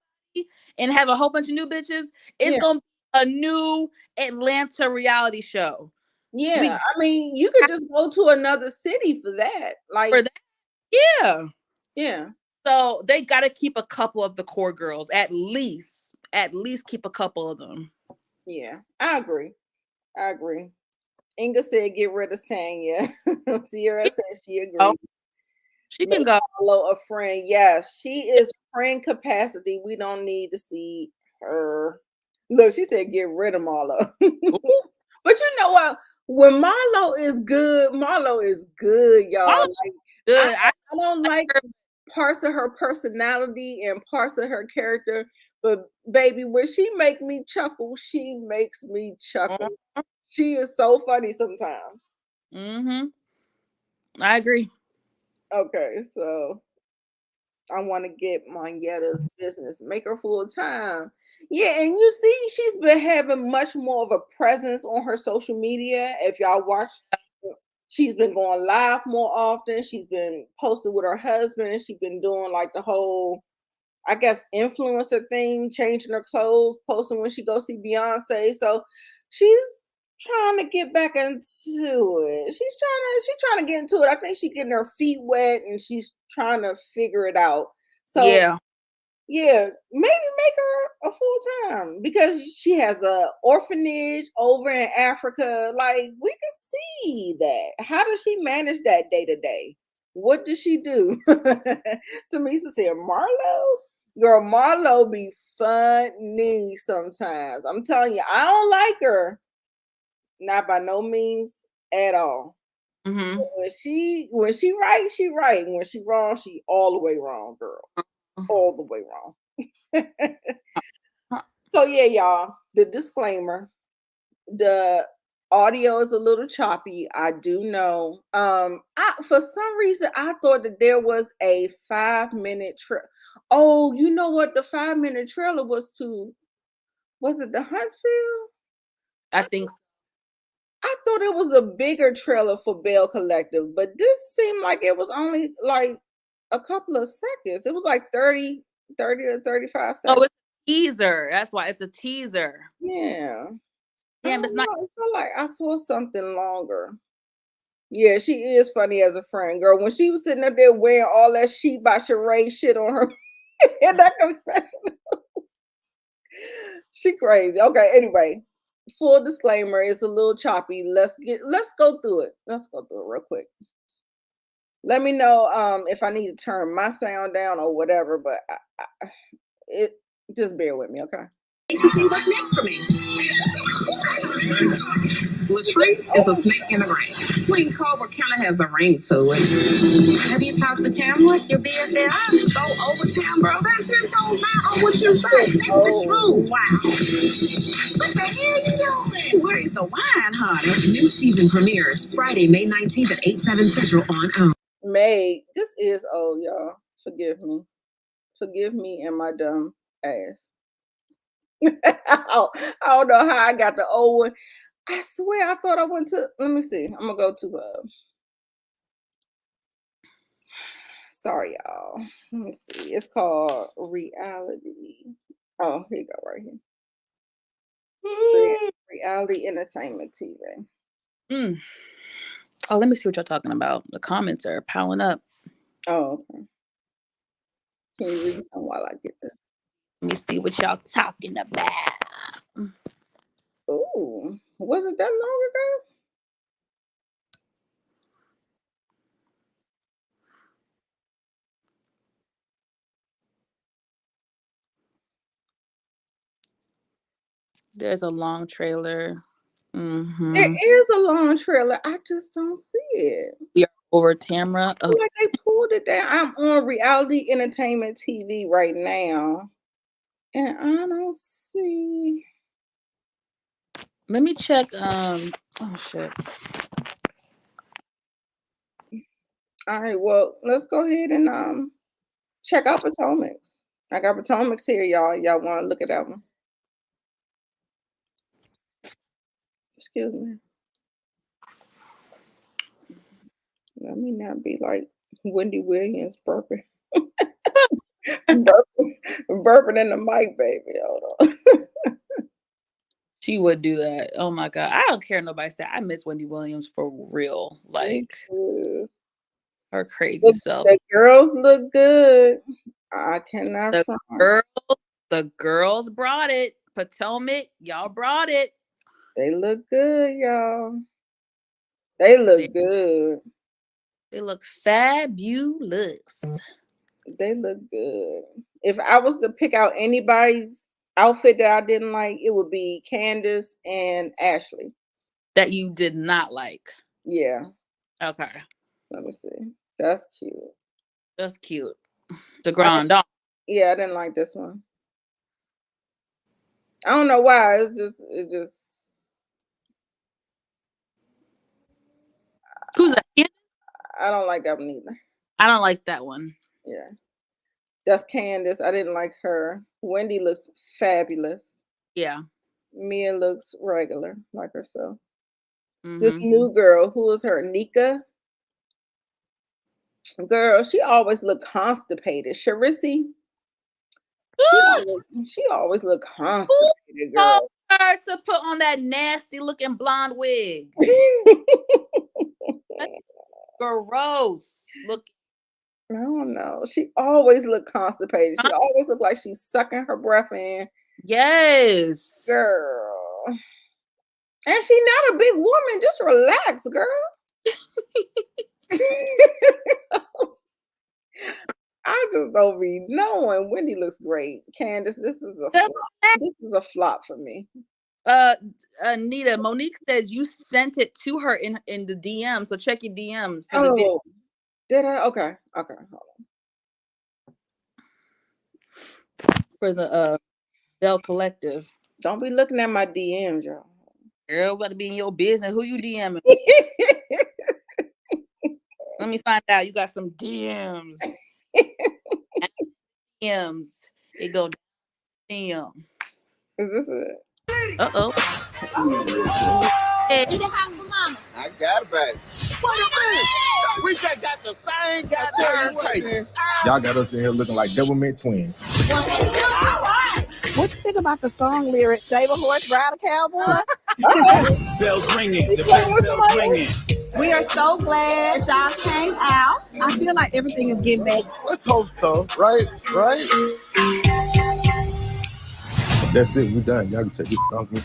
and have a whole bunch of new bitches, it's Yeah, gonna be a new Atlanta reality show. yeah. We I mean, you could just go to another city for that. for Like, that. Yeah. yeah, So they gotta keep a couple of the core girls, at least. At least keep a couple of them. yeah. I agree. I agree. Inga said get rid of Tanya. Sierra said she Oh, agrees. She can Make go. Marlo a friend. Yes, she is friend capacity. We don't need to see her. Look, she said get rid of Marlo. Ooh, But you know what? When Marlo is good, y'all. Marlo's Like I, good. I I don't like like her. parts of her personality and parts of her character, but baby, when she make me chuckle, she makes me chuckle. She is so funny sometimes. Mm-hmm. I agree. Okay, so I want to get Monyetta's business, make her full time. Yeah, and you see, she's been having much more of a presence on her social media. If y'all watch, she's been going live more often. She's been posting with her husband. She's been doing like the whole, I guess, influencer thing, changing her clothes, posting when she goes see Beyonce. So she's trying to get back into it. She's trying to get into it. I think she's getting her feet wet and she's trying to figure it out. So Yeah. yeah, maybe make her a full time because she has a orphanage over in Africa. Like we can see that. How does she manage that day to day? What does she do? Tamisa said, "Marlo, girl, Marlo be funny sometimes. I'm telling you, I don't like her, not by no means at all. Mm-hmm. When she right, she right. When she wrong, she all the way wrong, girl, all the way wrong." So yeah, y'all, the disclaimer, the audio is a little choppy. I do know. For some reason I thought that there was a 5-minute trailer. Oh, you know what? The 5-minute trailer was it the Huntsville? I think so. I thought it was a bigger trailer for Belle Collective, but this seemed like it was only like a couple of seconds. It was like 30 or 35 Oh, seconds. it's a teaser. That's why it's a teaser. Yeah. I Damn, it's don't not. know. I feel like I saw something longer. Yeah, she is funny as a friend, girl. When she was sitting up there wearing all that sheet by Sheree shit on her in that confession, she crazy. Okay, anyway, full disclaimer, it's a little choppy. Let's go through it. Let's go through it real quick. Let me know if I need to turn my sound down or whatever, but it just bear with me, okay? To see what's next for me. Latrice is a snake in the grass. Queen Cobra kind of has a ring to it. Have you talked to Tamara? Your BFF? I'm so over Tamara. That's his whole mind on what you say. That's the truth. Wow. What the hell you doing? Where is the wine, honey? New season premieres Friday, May 19th at 8/7 Central on May, this is old, y'all. Forgive me. Forgive me and my dumb ass. I don't know how I got the old one. I swear I thought I went to, let me see. I'm gonna go to sorry y'all. Let me see. It's called Reality. Oh, here you go, right here. Reality Entertainment TV. Mm. Oh, let me see what y'all talking about. The comments are piling up. Oh, okay. Can you read some while I get there? Let me see what y'all talking about. Ooh, was it that long ago? There's a long trailer. There Mm-hmm. is a long trailer. I just don't see it. We are over Tamra. I feel like they pulled it down. I'm on Reality Entertainment TV right now, and I don't see. Let me check. Oh shit. All right, well, let's go ahead and check out Potomac's. I got Potomac's here, y'all. Y'all want to look at that one? Excuse me. Let me not be like Wendy Williams burping, burping in the mic, baby. Hold on. She would do that. Oh my god. I don't care nobody say. I miss Wendy Williams for real. Me Like too. her crazy The, self. the girls look good. I cannot The front. girls, the girls brought it. Potomac, y'all brought it. They look good, y'all. They They look good. They look fabulous. They look good. If I was to pick out anybody's outfit that I didn't like, it would be Candace and Ashley. That you did not like. Yeah. Okay. Let me see. That's cute. That's cute. The Grand Dame. Yeah, I didn't like this one. I don't know why. It just. Who's that? I don't like that one either. I don't like that one. Yeah. That's Candace. I didn't like her. Wendy looks fabulous. Yeah. Mia looks regular, like herself. This new girl, who is her? Nika? Girl, she always look constipated. Charisse? She always look constipated, girl. Her to put on that nasty looking blonde wig. Gross. Look. I don't know. She always look constipated. She always look like she's sucking her breath in. Yes. Girl. And she's not a big woman. Just relax, girl. I just don't be knowing. Wendy looks great. Candace, this is a flop for me. Anita, Monique said you sent it to her in the DM, so check your DMs for the video. Did I? Okay, hold on. For the Belle Collective. Don't be looking at my DMs, y'all. Girl, better be in your business. Who you DMing? Let me find out. You got some DMs. DMs. It go DM. Is this it? Uh-oh. Hey. Get it hot for mama. I got it, baby. What a minute. We just got the same goddamn taste. Y'all got us in here looking like double-mint twins. All right. What you think about the song lyric? Save a horse, ride a cowboy? Bells ringing. The bells ringing. We are so glad y'all came out. I feel like everything is getting back. Let's hope so, right? That's it. We done. Y'all can take it from me.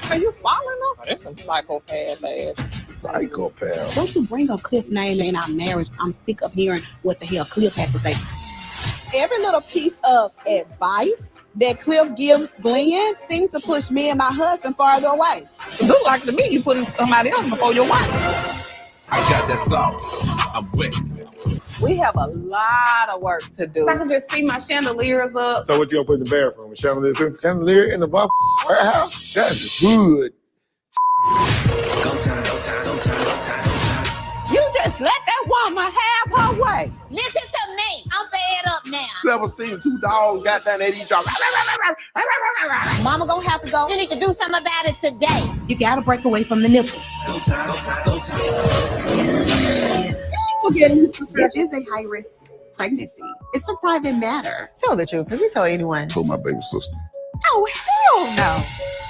Are you following us? There's some psychopath, man. Psychopath. Don't you bring up Cliff's name in our marriage. I'm sick of hearing what the hell Cliff had to say. Every little piece of advice that Cliff gives Glenn seems to push me and my husband farther away. It look like to me you putting somebody else before your wife. I got that sauce. I'm wet. We have a lot of work to do. I can just see my chandeliers up. So what you gonna put in the bathroom? A chandelier too? Chandelier in the warehouse? That's good. Go time. You just let that woman have her way. Listen to me. I'm fed up now. You ever seen two dogs got down at each other? Mama gonna have to go. You need to do something about it today. You gotta break away from the nipple. Go time. This is a high-risk pregnancy. It's a private matter. Tell the truth. Have you told anyone? Told my baby sister. Oh, hell no.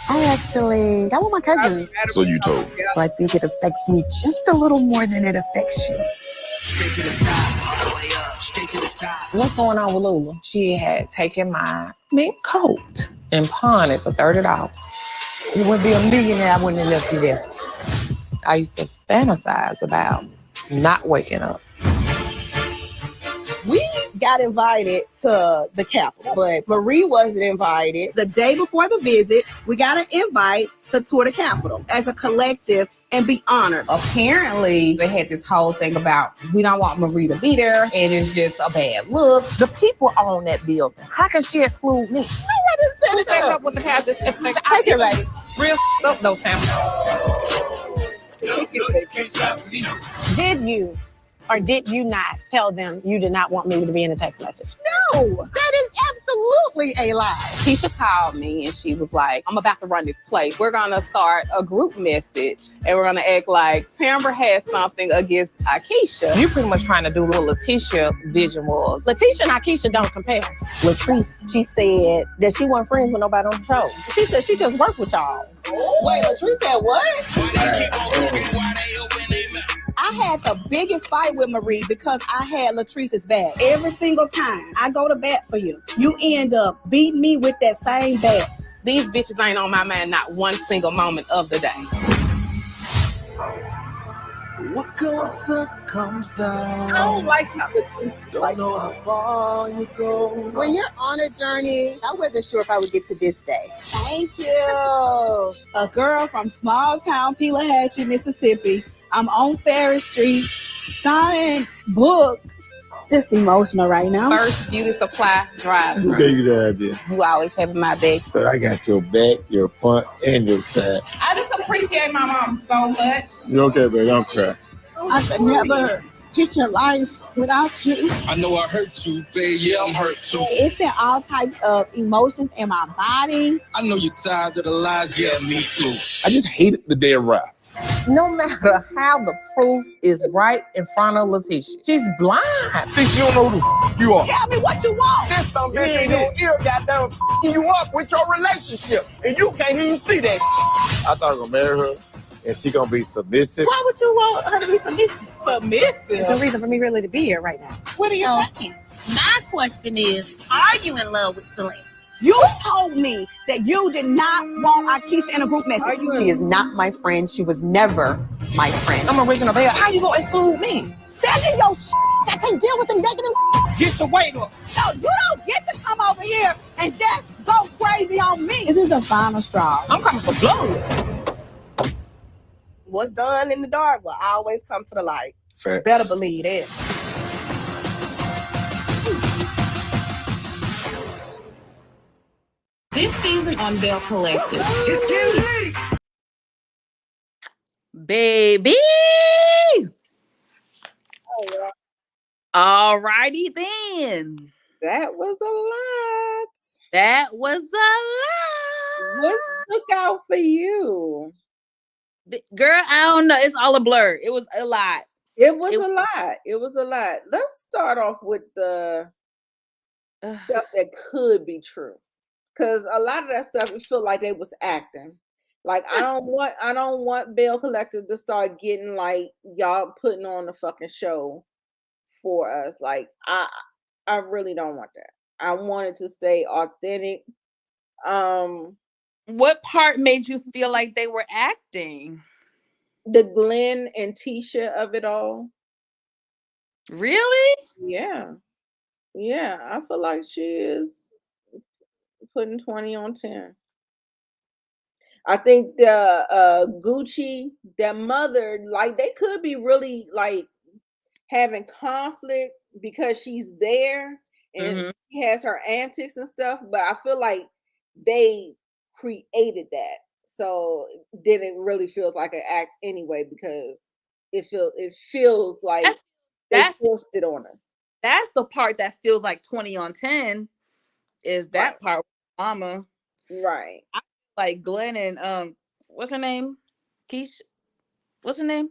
I actually got with my cousins. So you told. So I think it affects me just a little more than it affects you. Straight to the top. All the way up. Straight to the top. What's going on with Lula? She had taken my mink coat and pawned it for $30. You wouldn't be a millionaire, I wouldn't have left you there. I used to fantasize about not waking up. We got invited to the Capitol, but Marie wasn't invited. The day before the visit, we got an invite to tour the Capitol as a collective and be honored. Apparently, they had this whole thing about we don't want Marie to be there, and it's just a bad look. The people own that building. How can she exclude me? What is that? Who's taking up with the past? Take it, baby. Real up, no time. Did you or did you not tell them you did not want me to be in a text message? No, that is absolutely a lie. Keisha called me and she was like, I'm about to run this place. We're going to start a group message and we're going to act like Timber has something against Akeisha. You're pretty much trying to do what Letitia vision was. Letitia and Akeisha don't compare. Latrice, she said that she wasn't friends with nobody on the show. She said she just worked with y'all. Wait, Latrice said what? I had the biggest fight with Marie because I had Latrice's back. Every single time I go to bat for you, you end up beating me with that same bat. These bitches ain't on my mind not one single moment of the day. What goes up comes down. I don't like how Latrice Don't know how far you go. When you're on a journey, I wasn't sure if I would get to this day. Thank you. A girl from small town Pelahatchie, Mississippi. I'm on Ferry Street, signed book. Just emotional right now. First beauty supply driver. Who gave you the idea? You always having my back. But I got your back, your front, and your side. I just appreciate my mom so much. You okay, baby? Don't cry. I could never picture life without you. I know I hurt you, babe. Yeah, I'm hurt too. It's there all types of emotions in my body. I know you're tired of the lies. Yeah, me too. I just hated the day of rap. No matter how the proof is right in front of Letitia, she's blind. Think you don't know who the you are. Tell me what you want. This some bitch in your ear goddamn you up with your relationship, and you can't even see that. I thought I was gonna marry her, and she gonna be submissive. Why would you want her to be submissive? It's the reason for me really to be here right now. What are you saying? My question is, are you in love with Celine? You told me that you did not want Akeisha in a group message. She is not my friend. She was never my friend. I'm original Belle. How you gonna exclude me? That's in your I can't deal with the negative. Get your weight up. No, you don't get to come over here and just go crazy on me. This is the final straw. I'm coming for blood. What's done in the dark will always come to the light. Facts. Better believe it. This season on Belle Collective. Baby. Oh, Alrighty then. that was a lot. That was a lot. What stuck out for you? Girl, I don't know. It's all a blur. It was a lot. It was a lot. It was a lot. Let's start off with the stuff that could be true. Because a lot of that stuff, it felt like they was acting. Like I don't want Belle Collective to start getting like y'all putting on the fucking show for us. Like I really don't want that. I want it to stay authentic. What part made you feel like they were acting? The Glenn and Tisha of it all. Really? Yeah. Yeah. I feel like she is putting 20 on 10. I think the Gucci, their mother, like they could be really like having conflict because she's there and she has her antics and stuff, but I feel like they created that. So then it really feels like an act anyway because it feels like they forced it on us. That's the part that feels like 20 on 10 is that part with Mama. Right. I like Glenn and what's her name? Keisha. What's her name?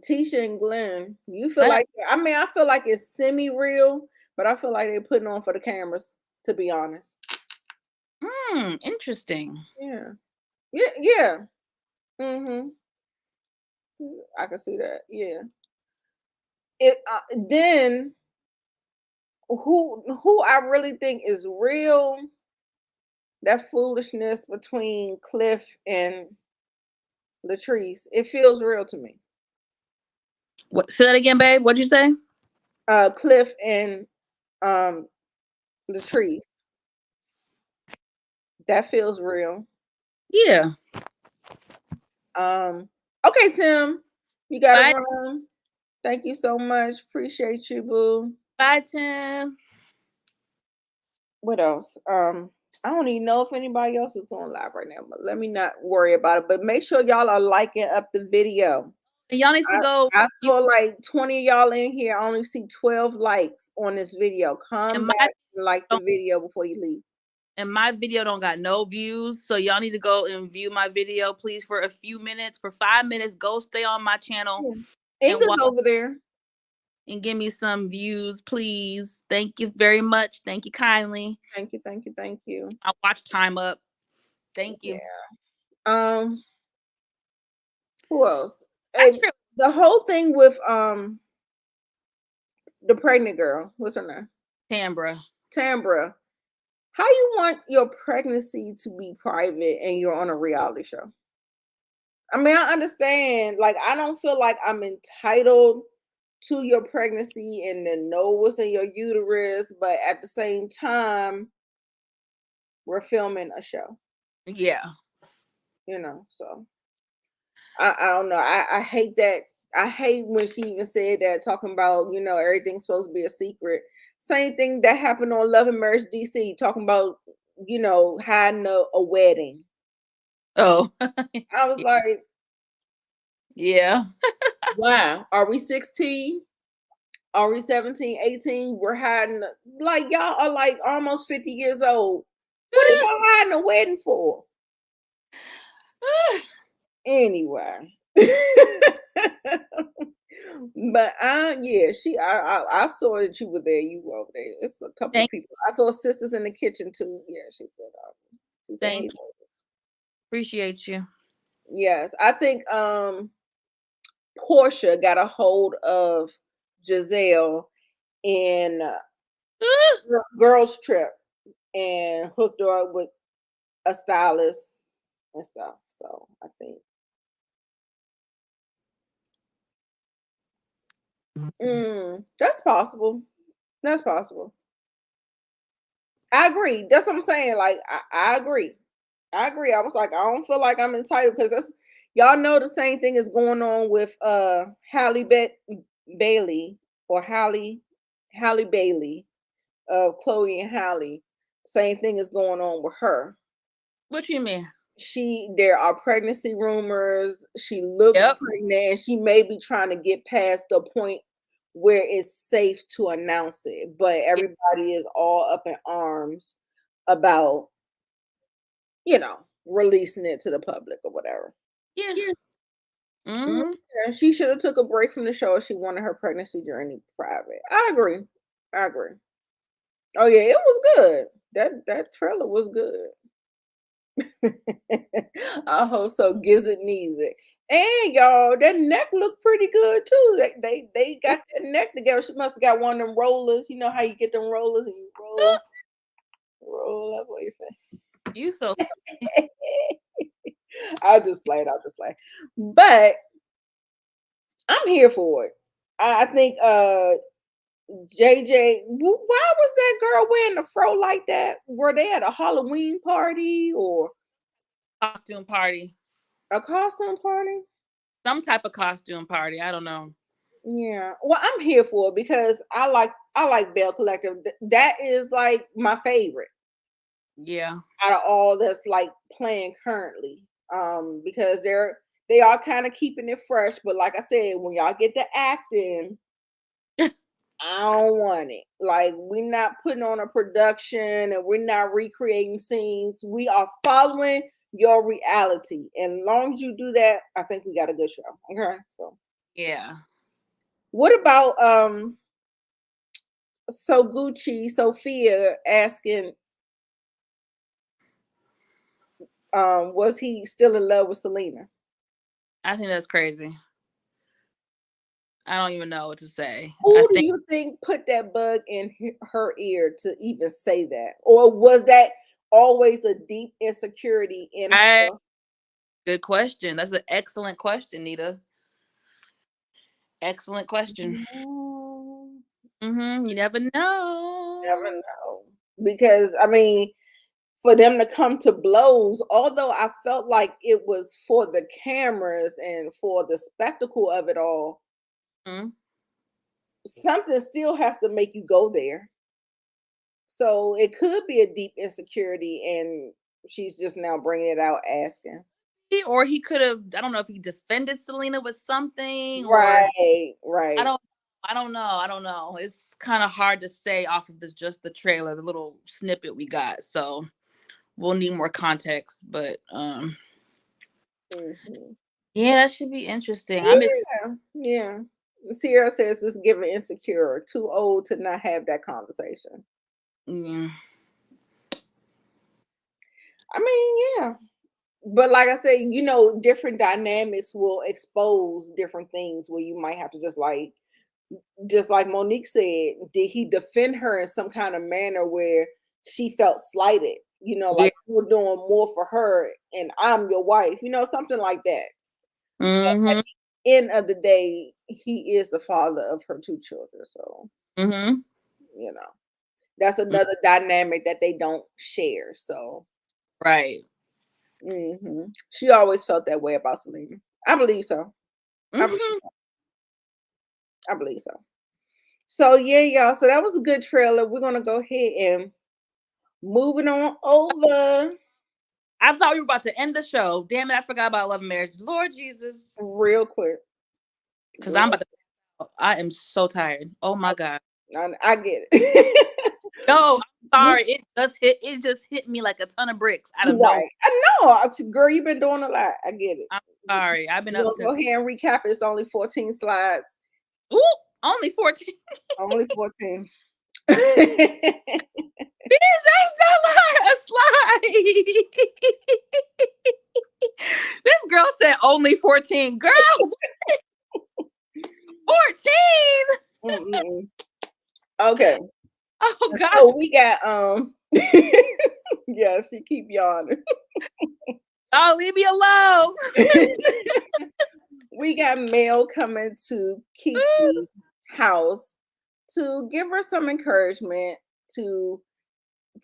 Tisha and Glenn. You feel like I feel like it's semi-real, but I feel like they're putting on for the cameras, to be honest. Interesting. Yeah. Yeah. Mm-hmm. I can see that. Yeah. It then who I really think is real, that foolishness between Cliff and Latrice, it feels real to me. What? Say that again, babe. What'd you say? Cliff and Latrice. That feels real. Yeah. Okay, Tim. You gotta run. Thank you so much. Appreciate you, boo. Bye, Tim. What else? I don't even know if anybody else is going live right now, but let me not worry about it. But make sure y'all are liking up the video. And y'all need to go. I saw like 20 of y'all in here. I only see 12 likes on this video. Come back and like the video before you leave. And my video don't got no views, so y'all need to go and view my video, please, for a few minutes, for 5 minutes. Go stay on my channel. Inga's over there. And give me some views, please. Thank you very much. Thank you kindly. Thank you, thank you, thank you. I'll watch time up. Thank you. Yeah. Who else? The whole thing with the pregnant girl. What's her name? Tambra. How you want your pregnancy to be private and you're on a reality show? I mean, I understand. Like, I don't feel like I'm entitled to your pregnancy and to know what's in your uterus, but at the same time, we're filming a show, Yeah. so I don't know. I hate that. I hate when she even said that, talking about, everything's supposed to be a secret. Same thing that happened on Love and Marriage DC, talking about, hiding a wedding. Oh. I was like, yeah. wow, are we 16? Are we 17, 18? We're hiding, like, y'all are like almost 50 years old. What are y'all hiding a wedding for? Anyway. But I saw that you were there. You were over there. It's a couple of people. I saw sisters in the kitchen too. Yeah, she said, thank you. Appreciate you. Yes, I think Portia got a hold of Giselle in girls trip and hooked her up with a stylist and stuff. So I think that's possible. That's possible. I agree. That's what I'm saying. Like, I agree. I agree. I was like, I don't feel like I'm entitled, because that's, y'all know, the same thing is going on with Halle Bailey, or Halle Bailey, Chloe and Halle. Same thing is going on with her. What you mean? There are pregnancy rumors. She looks pregnant, and she may be trying to get past the point where it's safe to announce it, but everybody is all up in arms about, releasing it to the public or whatever. Yeah. And she should have took a break from the show if she wanted her pregnancy journey private. I agree. Oh yeah, it was good. That trailer was good. I hope so. Gizzard needs it. And y'all, that neck looked pretty good too. They got that neck together. She must have got one of them rollers. You know how you get them rollers and you roll up on your face. You so I'll just play. But I'm here for it. I think JJ, why was that girl wearing a fro like that? Were they at a Halloween party or costume party? A costume party? Some type of costume party. I don't know. Yeah. Well, I'm here for it because I like Belle Collective. That is like my favorite. Yeah. Out of all that's like playing currently. Because they are kind of keeping it fresh, but like I said, when y'all get to acting, I don't want it. Like, we're not putting on a production and we're not recreating scenes. We are following your reality. And as long as you do that, I think we got a good show. Okay. So yeah. What about Sophia asking was he still in love with Selena? I think that's crazy. I don't even know what to say. Who do you think put that bug in her ear to even say that? Or was that always a deep insecurity in her? Good question. That's an excellent question, Nita. Excellent question. You never know. Never know. Because, I mean, for them to come to blows, although I felt like it was for the cameras and for the spectacle of it all, something still has to make you go there. So it could be a deep insecurity, and she's just now bringing it out, asking. Or he could have, I don't know if he defended Selena with something. Right. I don't know. It's kind of hard to say off of just the trailer, the little snippet we got. So we'll need more context, but yeah, that should be interesting. Yeah. Sierra says it's giving insecure, too old to not have that conversation. Yeah. I mean, yeah. But like I said, different dynamics will expose different things where you might have to just like Monique said, did he defend her in some kind of manner where she felt slighted? Like, you're doing more for her and I'm your wife, something like that. Mm-hmm. End of the day, he is the father of her 2 children. So, Mm-hmm. you know, that's another dynamic that they don't share. So, Right. She always felt that way about Selena. I believe so. I believe Mm-hmm. so. I believe so. So yeah, y'all. So that was a good trailer. We're gonna go ahead and moving on over I thought we were about to end the show. Damn it, I forgot about Love and Marriage. Lord Jesus. real quick. Because I am so tired. Oh my God. I get it. No, I'm sorry. It just hit me like a ton of bricks out of nowhere. Right. I know. Girl, you've been doing a lot. I get it. I'm sorry. I've been We're up gonna since. go ahead and recap. It's only 14 slides. Ooh, only 14. Only 14. That's not a slide. This girl said only 14. Girl, 14. Okay. Oh God. So we got yeah, she keep yawning. Oh, leave me alone. We got Mel coming to Kiki's house to give her some encouragement, to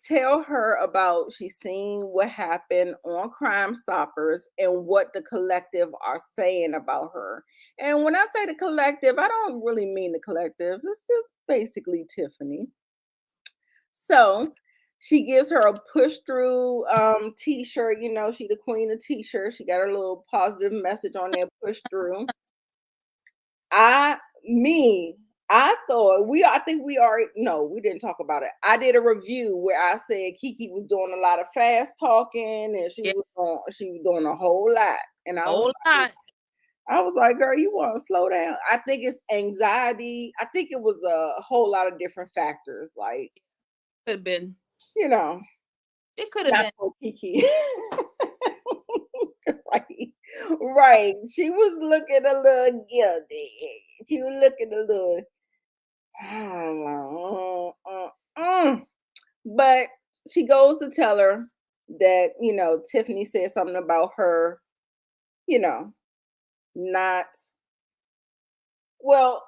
tell her about she's seen what happened on Crime Stoppers and what the collective are saying about her. And when I say the collective, I don't really mean the collective. It's just basically Tiffany. So she gives her a push through t-shirt. You know, she the queen of t-shirts. She got her little positive message on there, push through. I think we already no, we didn't talk about it. I did a review where I said Kiki was doing a lot of fast talking and she was doing a whole lot. And I was like, girl, you want to slow down. I think it's anxiety. I think it was a whole lot of different factors. Like, could have been. You know. It could have been. For Kiki. Right. She was looking a little guilty. She was looking a little but she goes to tell her that, you know, Tiffany said something about her, you know, not well,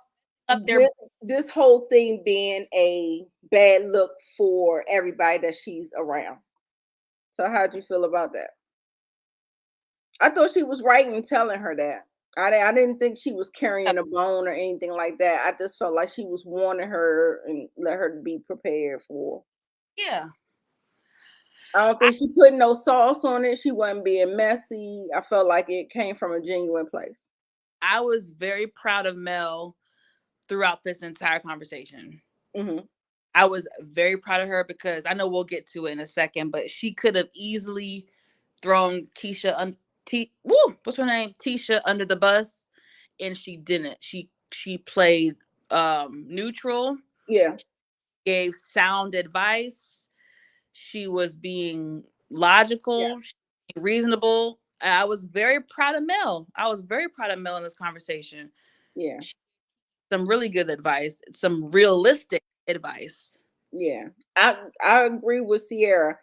up there. This whole thing being a bad look for everybody that she's around. So how'd you feel about that? I thought she was right in telling her that. I didn't think she was carrying a bone or anything like that. I just felt like she was warning her and let her be prepared for. Yeah. I don't think she put no sauce on it. She wasn't being messy. I felt like it came from a genuine place. I was very proud of Mel throughout this entire conversation. I was very proud of her because I know we'll get to it in a second, but she could have easily thrown what's her name? Tisha under the bus, and she didn't. She played neutral. Yeah. Gave sound advice. She was being logical, reasonable. I was very proud of Mel. I was very proud of Mel in this conversation. Yeah. Some really good advice, some realistic advice. Yeah. I agree with Sierra.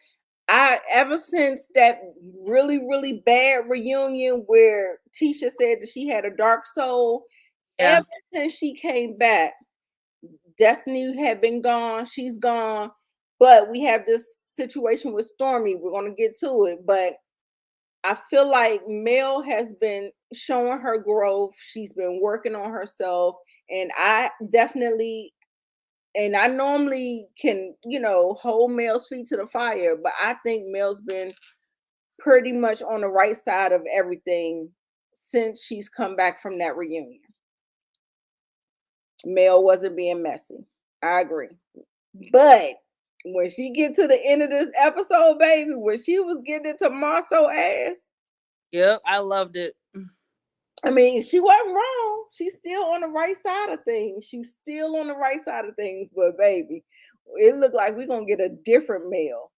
Ever since that really bad reunion where Tisha said that she had a dark soul, ever since she came back, Destiny had been gone, she's gone, but we have this situation with Stormy. We're going to get to it, but I feel like Mel has been showing her growth. She's been working on herself, and I normally can, you know, hold Mel's feet to the fire, but I think Mel's been pretty much on the right side of everything since she's come back from that reunion. Mel wasn't being messy. I agree. But when she get to the end of this episode, baby, when she was getting into Marceau ass. Yep, I loved it. I mean, she wasn't wrong. She's still on the right side of things. She's still on the right side of things. But baby, it looked like we're gonna get a different Mel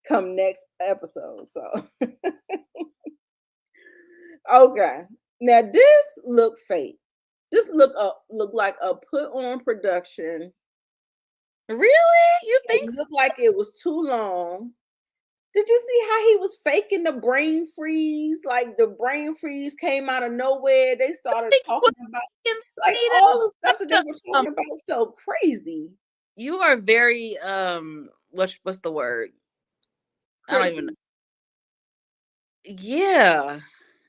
come next episode. So okay. Now this looked fake. This looked like a put on production. Really? You think it looked like it was too long. Did you see how he was faking the brain freeze? Like the brain freeze came out of nowhere. They started talking about like all the stuff that they were talking about felt crazy. You are very what's the word? I don't even know. Yeah.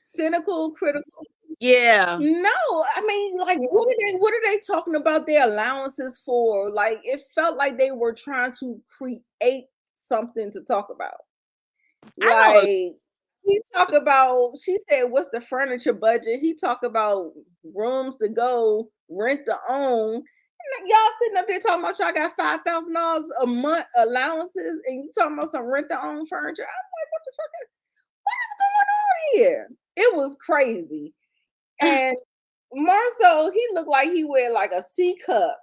Cynical, critical. Yeah. No, I mean, like, what are they talking about their allowances for? Like, it felt like they were trying to create something to talk about. Like, he talk about, she said, what's the furniture budget? He talk about rooms to go, rent to own. And y'all sitting up there talking about y'all got $5,000 a month allowances, and you talking about some rent to own furniture. I'm like, what is going on here? It was crazy. And Marceau, he looked like he wear like a C cup.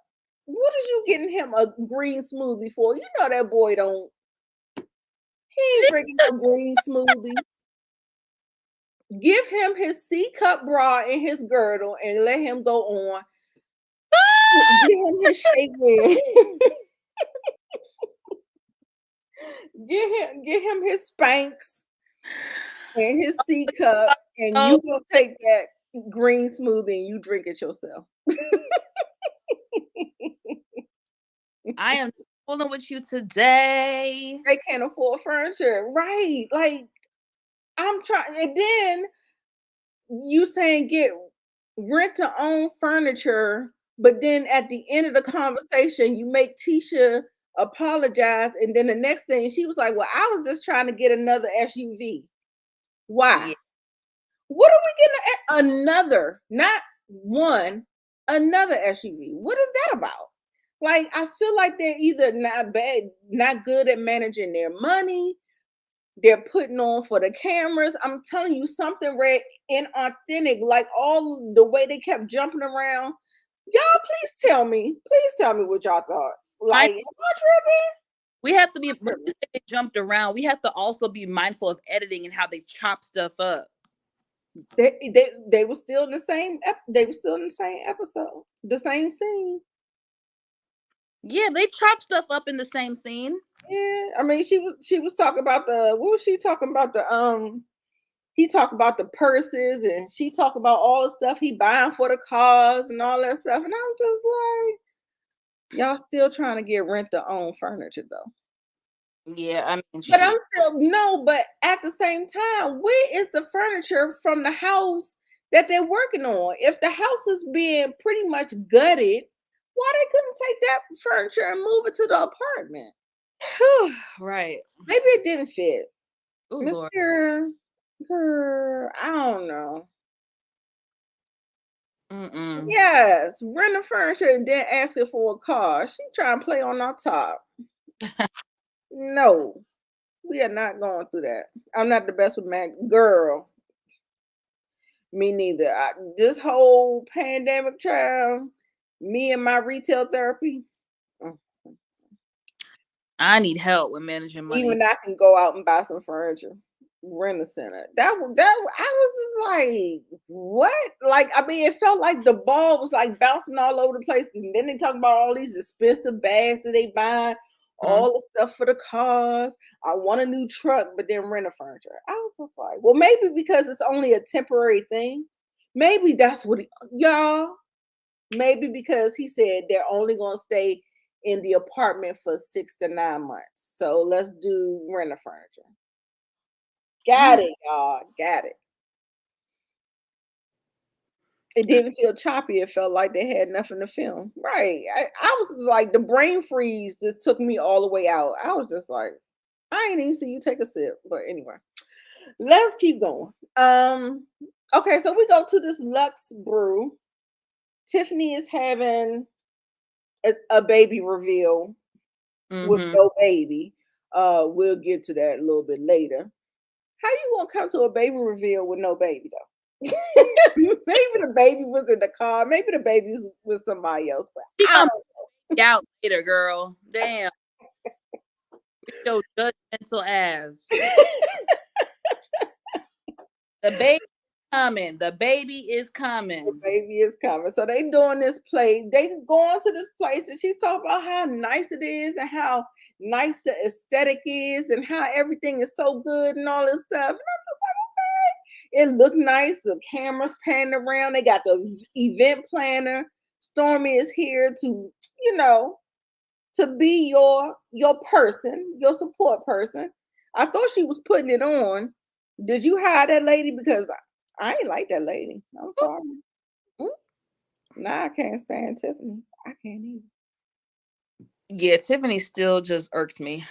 What is you getting him a green smoothie for? You know that boy don't. He ain't drinking no green smoothie. Give him his C cup bra and his girdle and let him go on. Give him his shapewear. Get him his Spanx and his C cup, and you go take that green smoothie and you drink it yourself. I am fooling with you today. They can't afford furniture, right? Like, I'm trying, and then you saying get rent to own furniture, but then at the end of the conversation, you make Tisha apologize, and then the next thing she was like, "Well, I was just trying to get another SUV." Why? Yeah. What are we getting? Another, not one, another SUV. What is that about? Like, I feel like they're either not good at managing their money. They're putting on for the cameras. I'm telling you, something red inauthentic, like all the way they kept jumping around. Y'all, please tell me what y'all thought. Like, am I tripping? We have to be, when you say they jumped around, we have to also be mindful of editing and how they chop stuff up. They were still in the same they were still in the same episode, the same scene. Yeah, they chop stuff up in the same scene. Yeah, I mean, she was talking about what was she talking about? He talked about the purses, and she talked about all the stuff he buying for the cars and all that stuff. And I'm just like, y'all still trying to get rent to own furniture though. Yeah, I mean, but I'm still no. But at the same time, where is the furniture from the house that they're working on? If the house is being pretty much gutted, why they couldn't take that furniture and move it to the apartment? Right. Maybe it didn't fit. Ooh, Mr. Girl, I don't know. Yes, rent the furniture and then ask her for a car. She trying to play on our top. No, we are not going through that. I'm not the best with girl. Me neither. This whole pandemic, child, me and my retail therapy. I need help with managing money. Even I can go out and buy some furniture, rent a center. That I was just like, what? Like, I mean, it felt like the ball was like bouncing all over the place. And then they talk about all these expensive bags that they buy, all the stuff for the cars. I want a new truck, but then rent a furniture. I was just like, well, maybe because it's only a temporary thing. Maybe that's what y'all. Maybe because he said they're only going to stay in the apartment for 6 to 9 months. So let's do rent a furniture. Got it, y'all. Got it. It didn't feel choppy. It felt like they had nothing to film. Right. I was like, the brain freeze just took me all the way out. I was just like, I ain't even see you take a sip. But anyway, let's keep going. Okay, so we go to this Lux Brew. Tiffany is having a baby reveal with no baby. We'll get to that a little bit later. How you gonna come to a baby reveal with no baby though? Maybe the baby was in the car. Maybe the baby was with somebody else. But I don't know. Out later, girl. Damn. Your judgmental ass. The baby coming. The baby is coming. The baby is coming. So they doing this play. They going to this place and she's talking about how nice it is and how nice the aesthetic is and how everything is so good and all this stuff. And I'm like, okay. It looked nice. The cameras panning around. They got the event planner. Stormy is here to, to be your person, your support person. I thought she was putting it on. Did you hire that lady? Because I ain't like that lady. I'm sorry. Nah, I can't stand Tiffany. I can't either. Yeah, Tiffany still just irks me.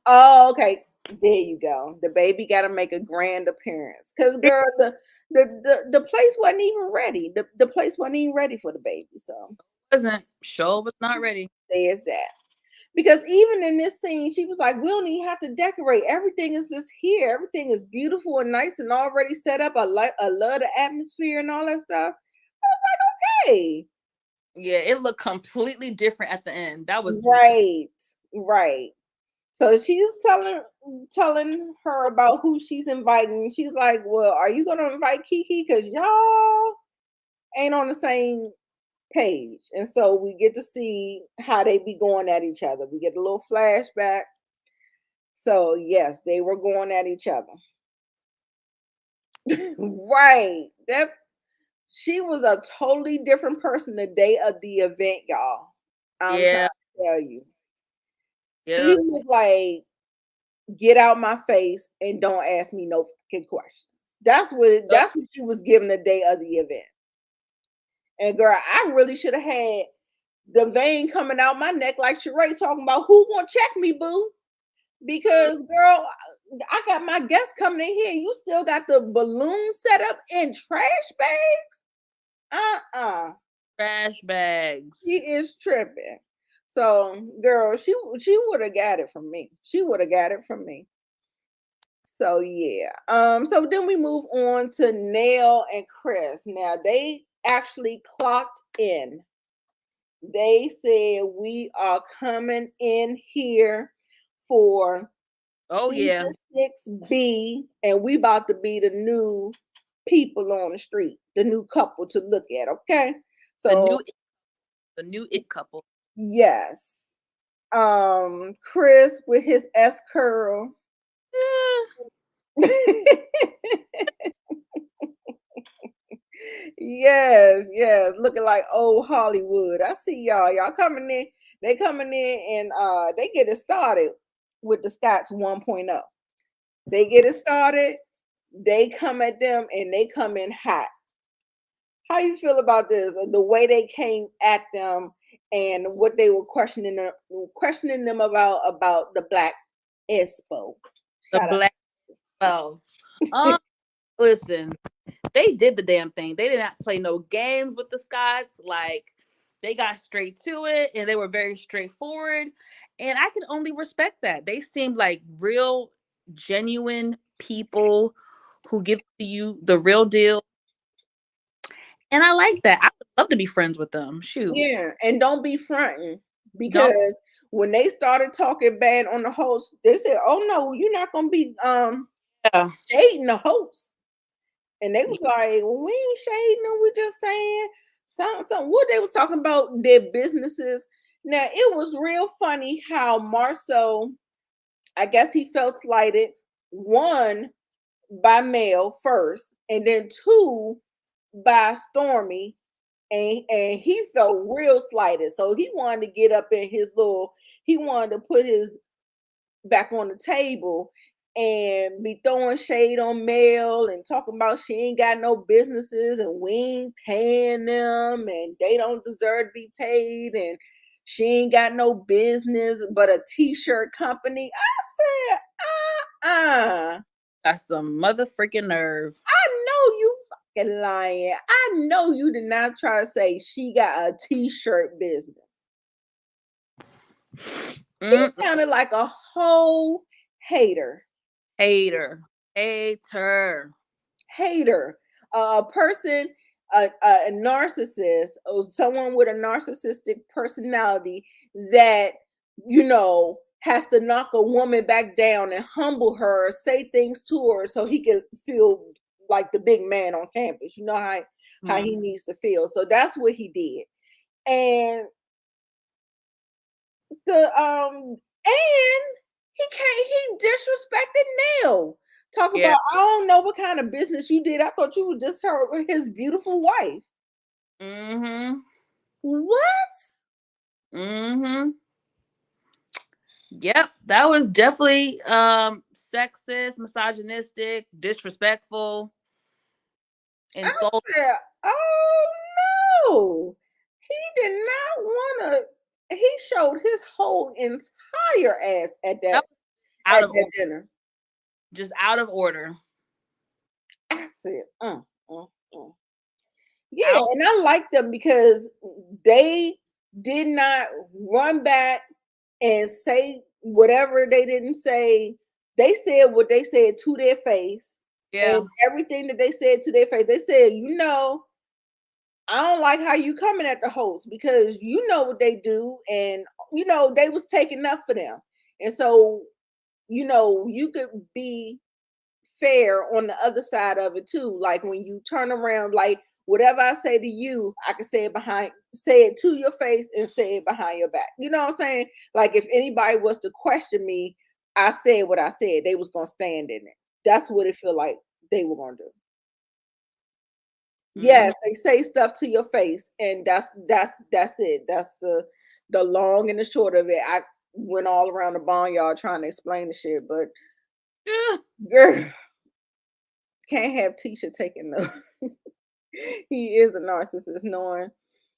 Oh, okay. There you go. The baby got to make a grand appearance. Cause girl, the place wasn't even ready. The place wasn't even ready for the baby. So Show was not ready. There's that. Because even in this scene, she was like, we don't even have to decorate. Everything is just here. Everything is beautiful and nice and already set up. I love the atmosphere and all that stuff. I was like, okay. Yeah, it looked completely different at the end. That was right. So she's telling her about who she's inviting. She's like, well, are you going to invite Kiki? Because y'all ain't on the same page. And so we get to see how they be going at each other. We get a little flashback. So yes, they were going at each other. Right. She was a totally different person the day of the event, y'all. I'm trying to tell you. Yeah. She looked like, get out my face and don't ask me no fucking questions. That's what she was giving the day of the event. And girl, I really should have had the vein coming out my neck like Sheree talking about who gonna check me, boo? Because girl, I got my guests coming in here. You still got the balloon set up in trash bags? Trash bags. She is tripping. So girl, she would have got it from me. She would have got it from me. So yeah. So then we move on to Nell and Chris. Now they actually clocked in. They said we are coming in here for season 6B, and we about to be the new people on the street, the new couple to look at. Okay, so the new it couple. Yes, Chris with his S curl. Yes, looking like old Hollywood. I see y'all coming in. They coming in and they get it started with the Scots 1.0. They get it started. They come at them and they come in hot. How you feel about this? The way they came at them and what they were questioning them about the Black Expo. Listen, they did the damn thing. They did not play no games with the Scots. Like, they got straight to it and they were very straightforward. And I can only respect that. They seemed like real, genuine people who give to you the real deal. And I like that. I would love to be friends with them. Shoot. Yeah, and don't be fronting, because when they started talking bad on the host, they said, "Oh no, you're not gonna be shading the host." And they was like, well, "We ain't shading them. We just saying something." What they was talking about their businesses. Now it was real funny how Marceau, I guess he felt slighted. One, by Mel first, and then two, by Stormy. And he felt real slighted. So he wanted to get up in he wanted to put his back on the table and be throwing shade on Mel and talking about she ain't got no businesses and we ain't paying them and they don't deserve to be paid and she ain't got no business but a t-shirt company. I said, That's some mother freaking nerve. I know you fucking lying. I know you did not try to say she got a t-shirt business. He sounded like a whole hater. A person, a narcissist, or someone with a narcissistic personality that has to knock a woman back down and humble her, say things to her so he can feel like the big man on campus. You know how he needs to feel. So that's what he did. And and he disrespected Nell. Talk about, I don't know what kind of business you did. I thought you were just his beautiful wife. Mm-hmm. What? Mm-hmm. Yep, that was definitely sexist, misogynistic, disrespectful, insulting. I said, oh no. He did not want to. He showed his whole entire ass at that dinner. Just out of order. I said, yeah, and I like them because they did not run back and say whatever they didn't say. They said what they said to their face. Yeah. And everything that they said to their face, they said, I don't like how you coming at the host because you know what they do, and they was taking up for them. And so, you could be fair on the other side of it too. Like when you turn around, like whatever I say to you, I can say it to your face and say it behind your back. You know what I'm saying? Like if anybody was to question me, I said what I said. They was gonna stand in it. That's what it feel like they were gonna do. Yes, they say stuff to your face, and that's it. That's the long and the short of it. I went all around the barnyard trying to explain the shit, but girl, can't have Tisha taking the. He is a narcissist, knowing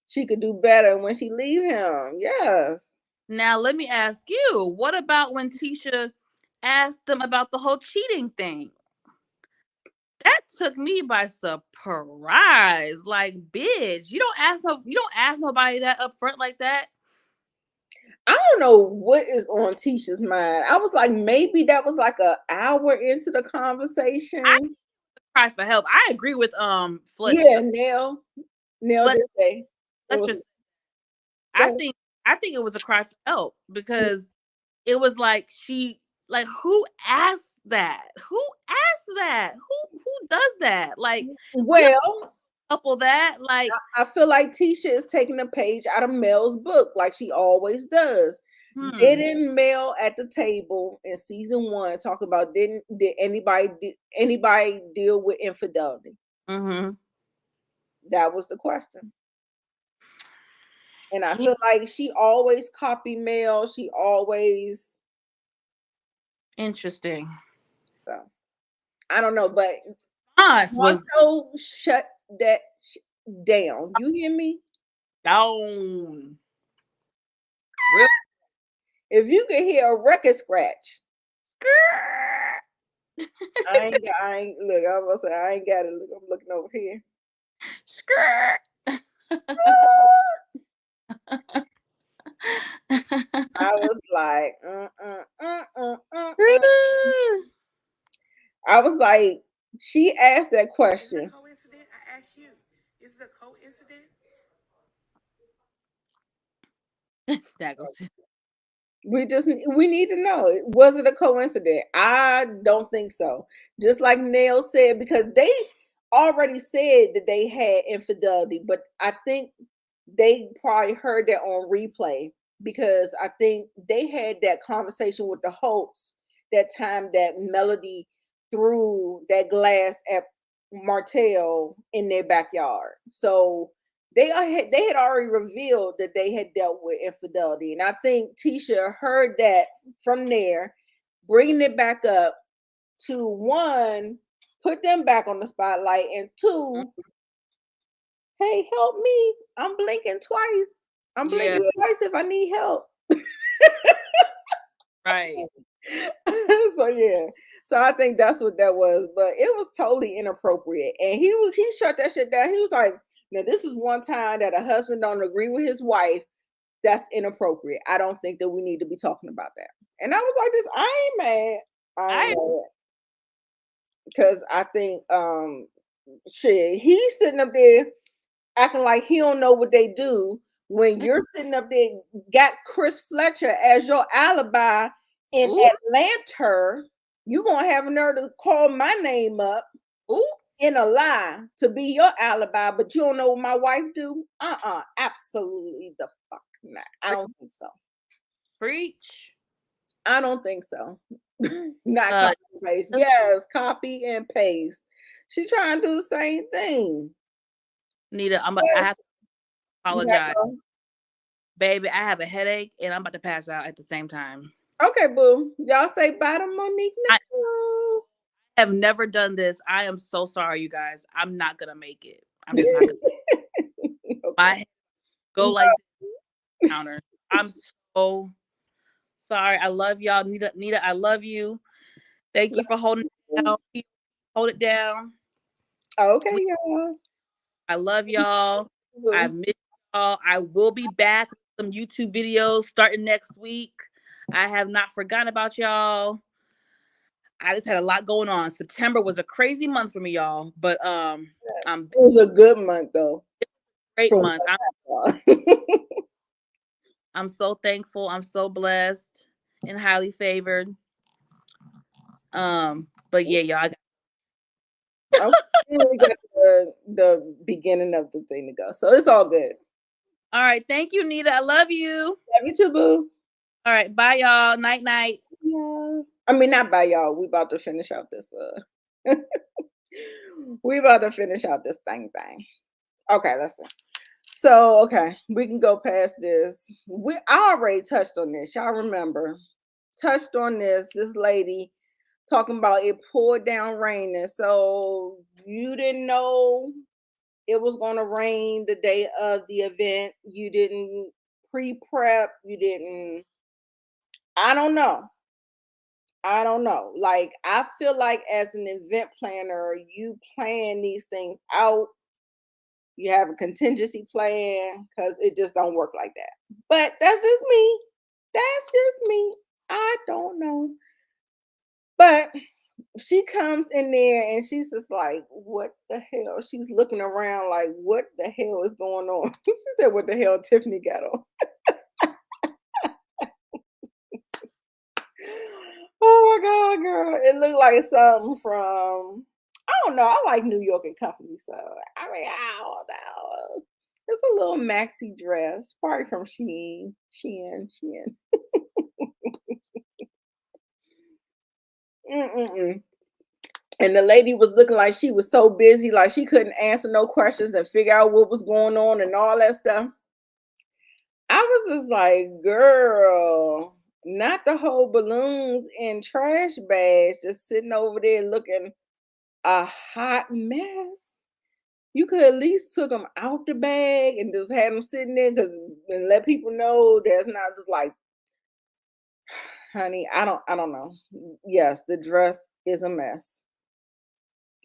she could do better when she leave him. Yes. Now let me ask you, what about when Tisha asked them about the whole cheating thing? That took me by surprise. Like, bitch, you don't ask nobody that up front like that. I don't know what is on Tisha's mind. I was like, maybe that was like an hour into the conversation. I cry for help. I agree with Fletcher. Yeah, Nell did say. I think it was a cry for help because it was like who asked that? Who asked that? Who does that? Like, well, couple that, like, I feel like Tisha is taking a page out of Mel's book, like she always does. Didn't Mel at the table in season 1 talk about did anybody deal with infidelity? Mm-hmm. That was the question. And I feel like she always copied Mel. She always interesting. So I don't know, but was shut that down. You hear me? Down. Really? If you could hear a record scratch. I ain't look, I was say I ain't got it. Look, I'm looking over here. I was like, I was like, she asked that question. Is it a coincidence? I asked you. Is it a coincidence? We need to know. Was it a coincidence? I don't think so. Just like Nell said, because they already said that they had infidelity, but I think they probably heard that on replay because I think they had that conversation with the hosts that time that Melody threw that glass at Martell in their backyard. So they had already revealed that they had dealt with infidelity. And I think Tisha heard that from there, bringing it back up to one, put them back on the spotlight, and two, hey, help me. I'm blinking twice. I'm blinking twice if I need help. Right. So yeah. So I think that's what that was. But it was totally inappropriate. And he shut that shit down. He was like, now this is one time that a husband don't agree with his wife. That's inappropriate. I don't think that we need to be talking about that. And I was like this, I ain't mad. I ain't mad. Because I think shit, he's sitting up there acting like he don't know what they do when you're sitting up there, got Chris Fletcher as your alibi In Ooh. Atlanta, you gonna have a nerve to call my name up Ooh. in a lie to be your alibi, but you don't know what my wife do? Absolutely the fuck not. I don't think so. Preach. I don't think so. Not Uh, copy and paste. Yes, copy and paste. She trying to do the same thing. Nita, I have to apologize. Baby, I have a headache and I'm about to pass out at the same time. Okay, boo. Y'all say bye to Monique Nicole. I have never done this. I am so sorry, you guys. I'm not gonna make it. I'm just not gonna. Okay. My head go like this counter. I'm so sorry. I love y'all. Nita, I love you. Thank you for holding it down. Hold it down. Okay, y'all. I love y'all. I miss y'all. I will be back with some YouTube videos starting next week. I have not forgotten about y'all. I just had a lot going on. September was a crazy month for me, y'all. But It was a good month though. Great month. I'm so thankful. I'm so blessed and highly favored. But yeah, y'all. We got the beginning of the thing to go, so it's all good. All right, thank you, Nita. I love you. Love you too, boo. All right, bye, y'all. Night, night. Yeah. I mean, not bye, y'all. We about to finish out this. We about to finish out this thing. Okay, listen. So, okay, we can go past this. I already touched on this. Y'all remember? Touched on this. This lady talking about it poured down raining. So you didn't know it was going to rain the day of the event. You didn't pre-prep. You didn't. I don't know. Like, I feel like as an event planner, you plan these things out. You have a contingency plan because it just don't work like that. But that's just me. I don't know. But she comes in there and she's just like, what the hell? She's looking around like, what the hell is going on? She said, what the hell Tiffany got on? Oh my God, girl. It looked like something from, I don't know. I like New York and Company. So, I mean, I don't know. It's a little maxi dress, probably from Shein. And the lady was looking like she was so busy, like she couldn't answer no questions and figure out what was going on and all that stuff. I was just like, girl, not the whole balloons and trash bags, just sitting over there looking a hot mess. You could at least took them out the bag and just had them sitting there and let people know that's not just like, honey, I don't know. Yes, the dress is a mess.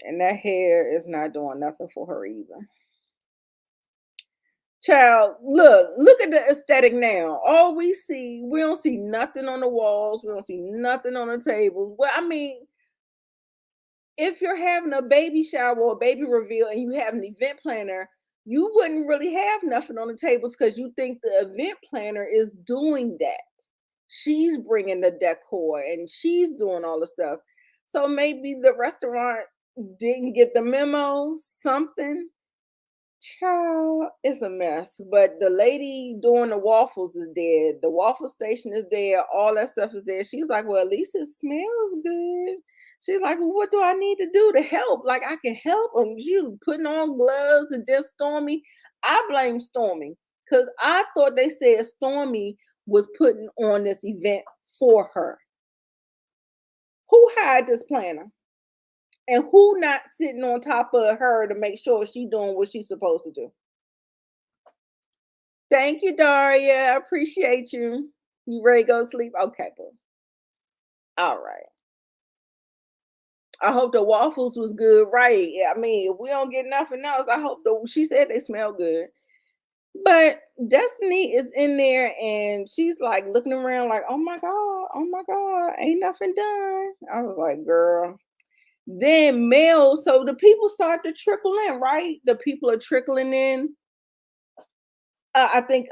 And that hair is not doing nothing for her either. Child, look at the aesthetic now. All we don't see nothing on the walls. We don't see nothing on the tables. Well, I mean, if you're having a baby shower or a baby reveal and you have an event planner, you wouldn't really have nothing on the tables because you think the event planner is doing that. She's bringing the decor and she's doing all the stuff. So maybe the restaurant didn't get the memo, something. Child, it's a mess. But the lady doing the waffles is dead. The waffle station is there. All that stuff is there. She was like, well, at least it smells good. She's like, well, what do I need to do to help? Like, I can help. And she was putting on gloves and then Stormy. I blame Stormy because I thought they said Stormy was putting on this event for her. Who hired this planner? And who not sitting on top of her to make sure she's doing what she's supposed to do? Thank you, Daria. I appreciate you. You ready to go to sleep? Okay, boo. All right. I hope the waffles was good, right? I mean, if we don't get nothing else, I hope she said they smell good. But Destiny is in there and she's like looking around like, oh my God, ain't nothing done. I was like, girl. Then mail, so the people start to trickle in, right? The people are trickling in. I think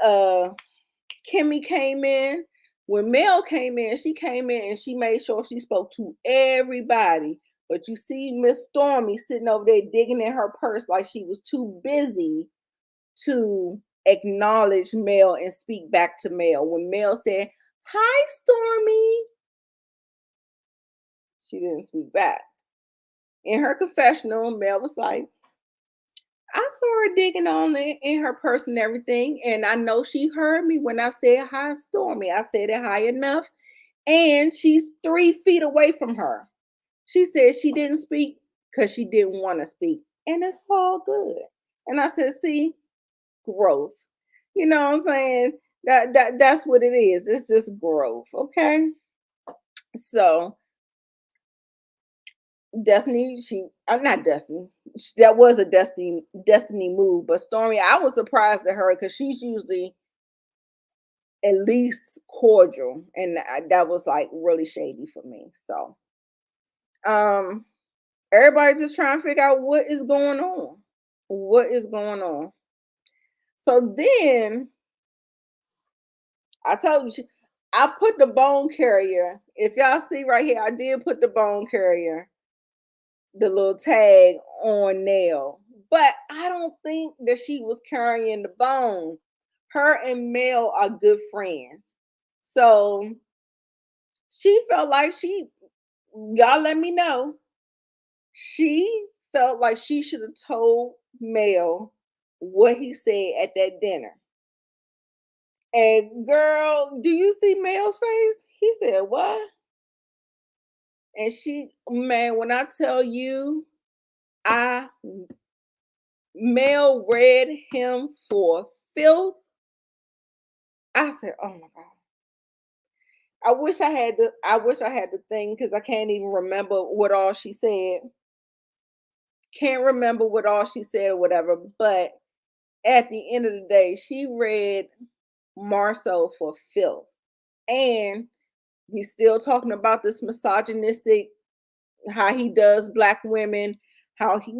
Kimmy came in. When Mel came in, she came in and she made sure she spoke to everybody. But you see Miss Stormy sitting over there digging in her purse like she was too busy to acknowledge Mel and speak back to Mel. When Mel said, "Hi, Stormy," she didn't speak back. In her confessional, Mel was like, "I saw her digging on it in her purse and everything, and I know she heard me when I said hi, Stormy. I said it high enough, and she's 3 feet away from her." She said she didn't speak because she didn't want to speak, and it's all good. And I said, "See, growth. You know what I'm saying? That's what it is. It's just growth, okay?" So Destiny, not Destiny. That was a Destiny move, but Stormy, I was surprised at her because she's usually at least cordial, and that was like really shady for me. So, everybody just trying to figure out what is going on. What is going on? So then I told you, I put the bone carrier. If y'all see right here, I did put the bone carrier, the little tag on Nell. But I don't think that she was carrying the bone. Her and Mel are good friends. So she felt like y'all let me know. She felt like she should have told Mel what he said at that dinner. And girl, do you see Mel's face? He said, "What?" And man, when I tell you, Mel read him for filth. I said, "Oh my God." I wish I had the thing because I can't even remember what all she said. Can't remember what all she said or whatever. But at the end of the day, she read Marcel for filth. And he's still talking about this misogynistic, how he does black women, how he,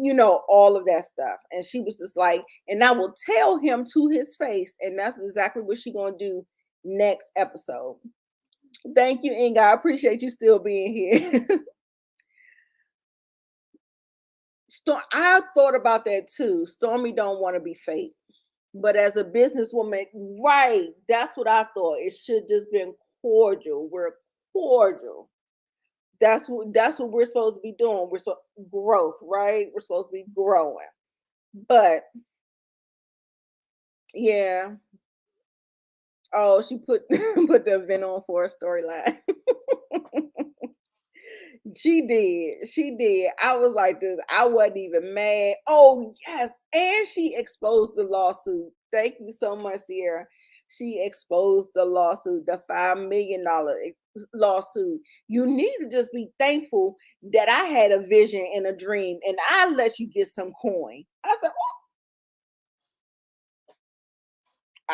all of that stuff. And she was just like, and I will tell him to his face. And that's exactly what she's gonna do next episode. Thank you, Inga. I appreciate you still being here. I thought about that too. Stormy don't want to be fake. But as a businesswoman, right, that's what I thought. It should just been cordial. We're cordial. That's what we're supposed to be doing. We're supposed growth, right? We're supposed to be growing. But yeah. Oh, she put put the event on for a storyline. She did. I was like this. I wasn't even mad. Oh, yes. And she exposed the lawsuit. Thank you so much, Sierra. She exposed the lawsuit, the $5 million lawsuit. You need to just be thankful that I had a vision and a dream and I let you get some coin. I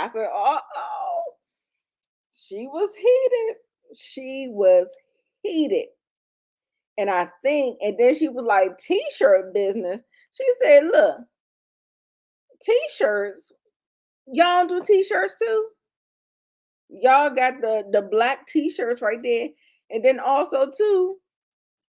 said, oh. She was heated. She was heated. And I think, and then she was like, t-shirt business. She said, "Look, t-shirts, y'all do t-shirts too? Y'all got the black t-shirts right there." And then also too,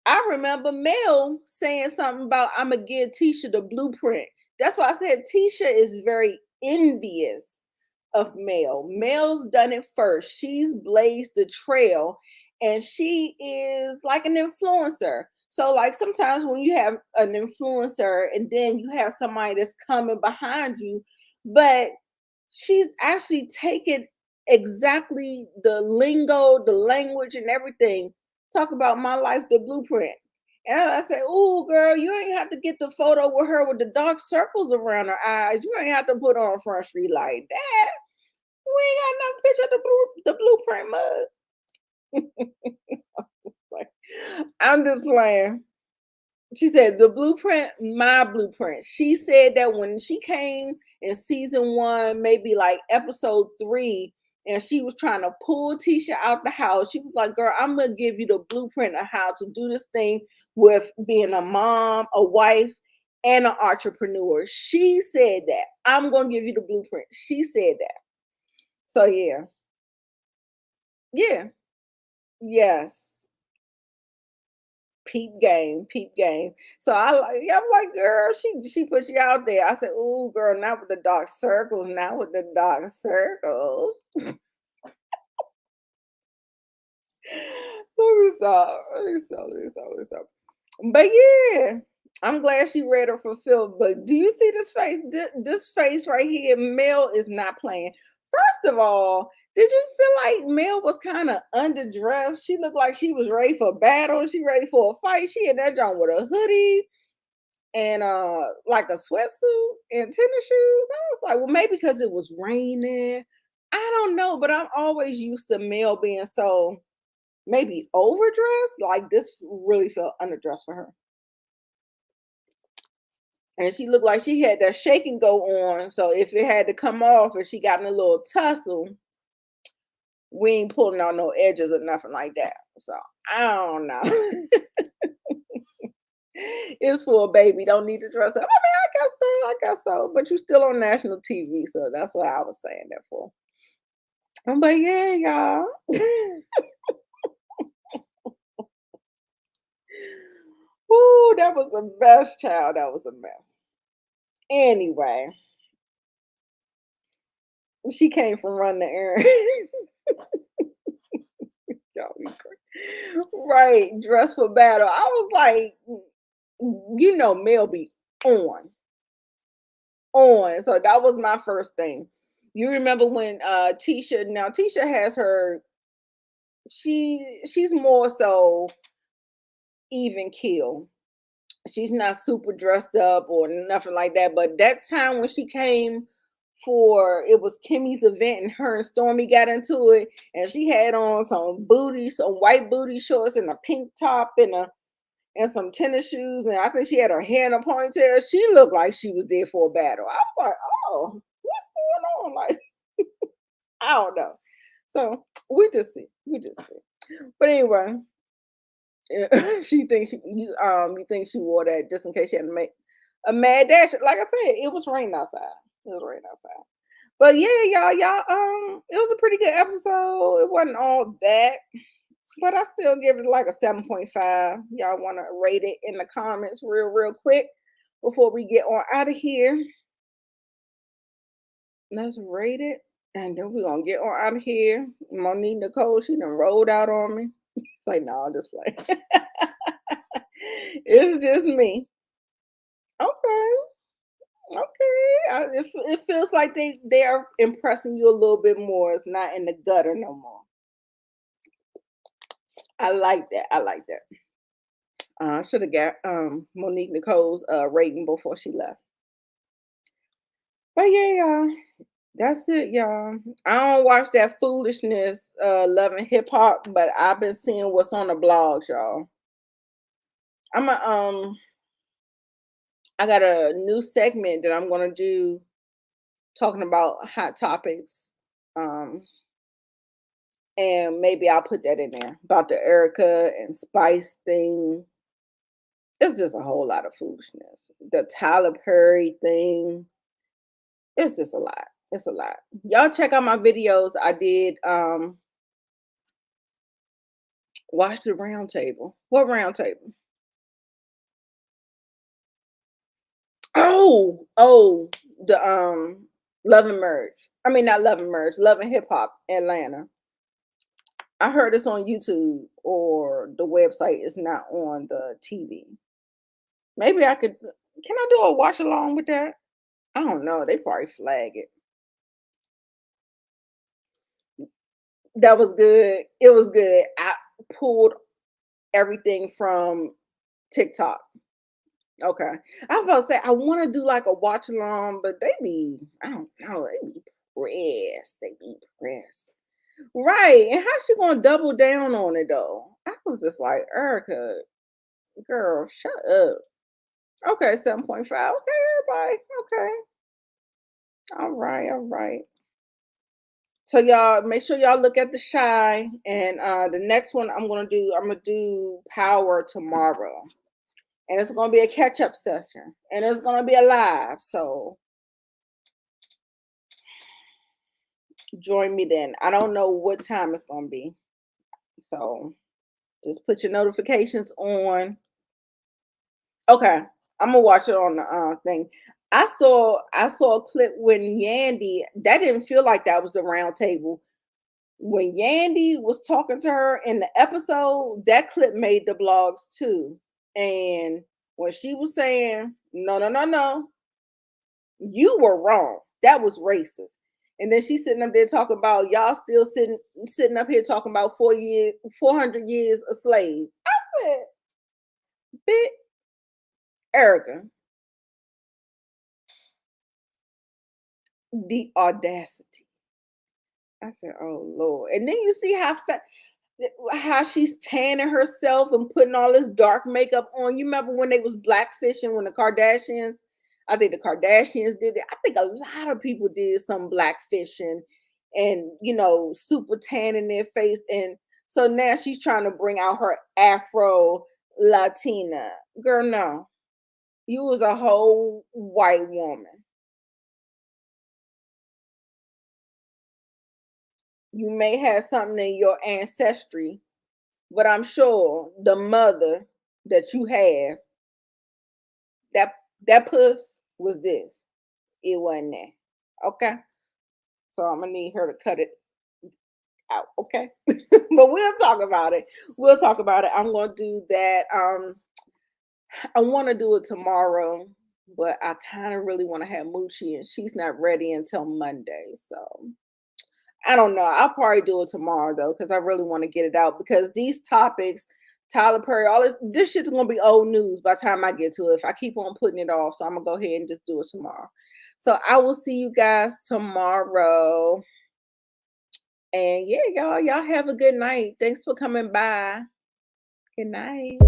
I remember Mel saying something about, "I'm gonna give Tisha the blueprint." That's why I said Tisha is very envious of Mel. Mel's done it first. She's blazed the trail and she is like an influencer. So like sometimes when you have an influencer and then you have somebody that's coming behind you, but she's actually taken exactly the lingo, the language and everything. Talk about my life, the blueprint. And I say, "Oh, girl, you ain't have to get the photo with her with the dark circles around her eyes. You ain't have to put on Front Street like that. We ain't got no picture of the blueprint mug." I'm just playing. She said, "The blueprint, my blueprint." She said that when she came in season 1, maybe like episode 3, and she was trying to pull Tisha out the house, she was like, "Girl, I'm going to give you the blueprint of how to do this thing with being a mom, a wife, and an entrepreneur." She said that. "I'm going to give you the blueprint." She said that. So yeah. Yeah. Yes. Peep game, peep game. So I'm like, girl, she put you out there. I said, "Ooh, girl, not with the dark circles, not with the dark circles." Let me stop. Let me stop. Let me stop. Let me stop. But yeah, I'm glad she read her fulfilled. But do you see this face? This face right here, Mel is not playing. First of all, did you feel like Mel was kind of underdressed? She looked like she was ready for battle. She ready for a fight. She in that joint with a hoodie and like a sweatsuit and tennis shoes. I was like, well, maybe because it was raining. I don't know, but I'm always used to Mel being so maybe overdressed. Like this really felt underdressed for her. And she looked like she had that shake and go on. So if it had to come off and she got in a little tussle, we ain't pulling out no edges or nothing like that. So I don't know. It's for a baby. Don't need to dress up. I mean, I guess so. I guess so. But you're still on national TV, so that's what I was saying that for. But yeah, y'all. Ooh, that was a mess, child. That was a mess. Anyway, she came from running the errand. Y'all be crazy. Right, dress for battle. I was like, you know, Mel be on. So that was my first thing. You remember when Tisha has her, she's more so even keel. She's not super dressed up or nothing like that. But that time when she came for, it was Kimmy's event and her and Stormy got into it, and she had on some white booty shorts and a pink top and some tennis shoes, and I think she had her hair in a ponytail. She looked like she was there for a battle. I was like, oh, what's going on? Like, I don't know. So we just see. But anyway, she thinks you think she wore that just in case she had to make a mad dash. Like I said, it was raining outside. But yeah, y'all, it was a pretty good episode. It wasn't all that, but I still give it like a 7.5. Y'all want to rate it in the comments real quick before we get on out of here. Let's rate it, and then we're gonna get on out of here. Monique Nicole, she done rolled out on me. It's like, no, just play. It's just me. Okay. It feels like they are impressing you a little bit more. It's not in the gutter no more. I like that. I should have got Monique Nicole's rating before she left. But yeah, y'all, that's it, y'all. I don't watch that foolishness, loving hip hop, but I've been seeing what's on the blogs, y'all. I got a new segment that I'm gonna do talking about hot topics. And maybe I'll put that in there about the Erica and Spice thing. It's just a whole lot of foolishness. The Tyler Perry thing. It's just a lot. It's a lot. Y'all check out my videos. I did watch the round table. What round table? Oh, the Love and Merge. I mean, not Love and Merge, Love and Hip Hop Atlanta. I heard it's on YouTube, or the website is not on the TV. Maybe I could. Can I do a watch along with that? I don't know. They probably flag it. That was good. It was good. I pulled everything from TikTok. Okay. I was about to say I want to do like a watch along, but I don't know, they be pressed. Right. And how's she gonna double down on it though? I was just like, Erica, girl, shut up. Okay, 7.5. Okay, everybody. Okay. All right. So y'all make sure y'all look at the Shy, and the next one I'm gonna do Power tomorrow. And it's gonna be a catch-up session. And it's gonna be a live. So join me then. I don't know what time it's gonna be. So just put your notifications on. Okay, I'm gonna watch it on the thing. I saw a clip when Yandy. That didn't feel like that was a round table. When Yandy was talking to her in the episode, that clip made the blogs too. And when she was saying, no, no, no, no, you were wrong. That was racist. And then she's sitting up there talking about y'all still sitting up here talking about 400 years a slave. I said, bit Erica, the audacity. I said, oh Lord. And then you see how she's tanning herself and putting all this dark makeup on. You remember when they was blackfishing when the Kardashians, I think the Kardashians did it. I think a lot of people did some blackfishing and, super tanning their face. And so now she's trying to bring out her Afro Latina. Girl, no. You was a whole white woman. You may have something in your ancestry, but I'm sure the mother that you have, that puss was this. It wasn't that. Okay. So I'm gonna need her to cut it out. Okay. But we'll talk about it. We'll talk about it. I'm gonna do that. I want to do it tomorrow, but I kind of really want to have Moochie, and she's not ready until Monday. So I don't know. I'll probably do it tomorrow though, because I really want to get it out. Because these topics, Tyler Perry, all this shit's gonna be old news by the time I get to it. If I keep on putting it off, so I'm gonna go ahead and just do it tomorrow. So I will see you guys tomorrow. And yeah, y'all have a good night. Thanks for coming by. Good night.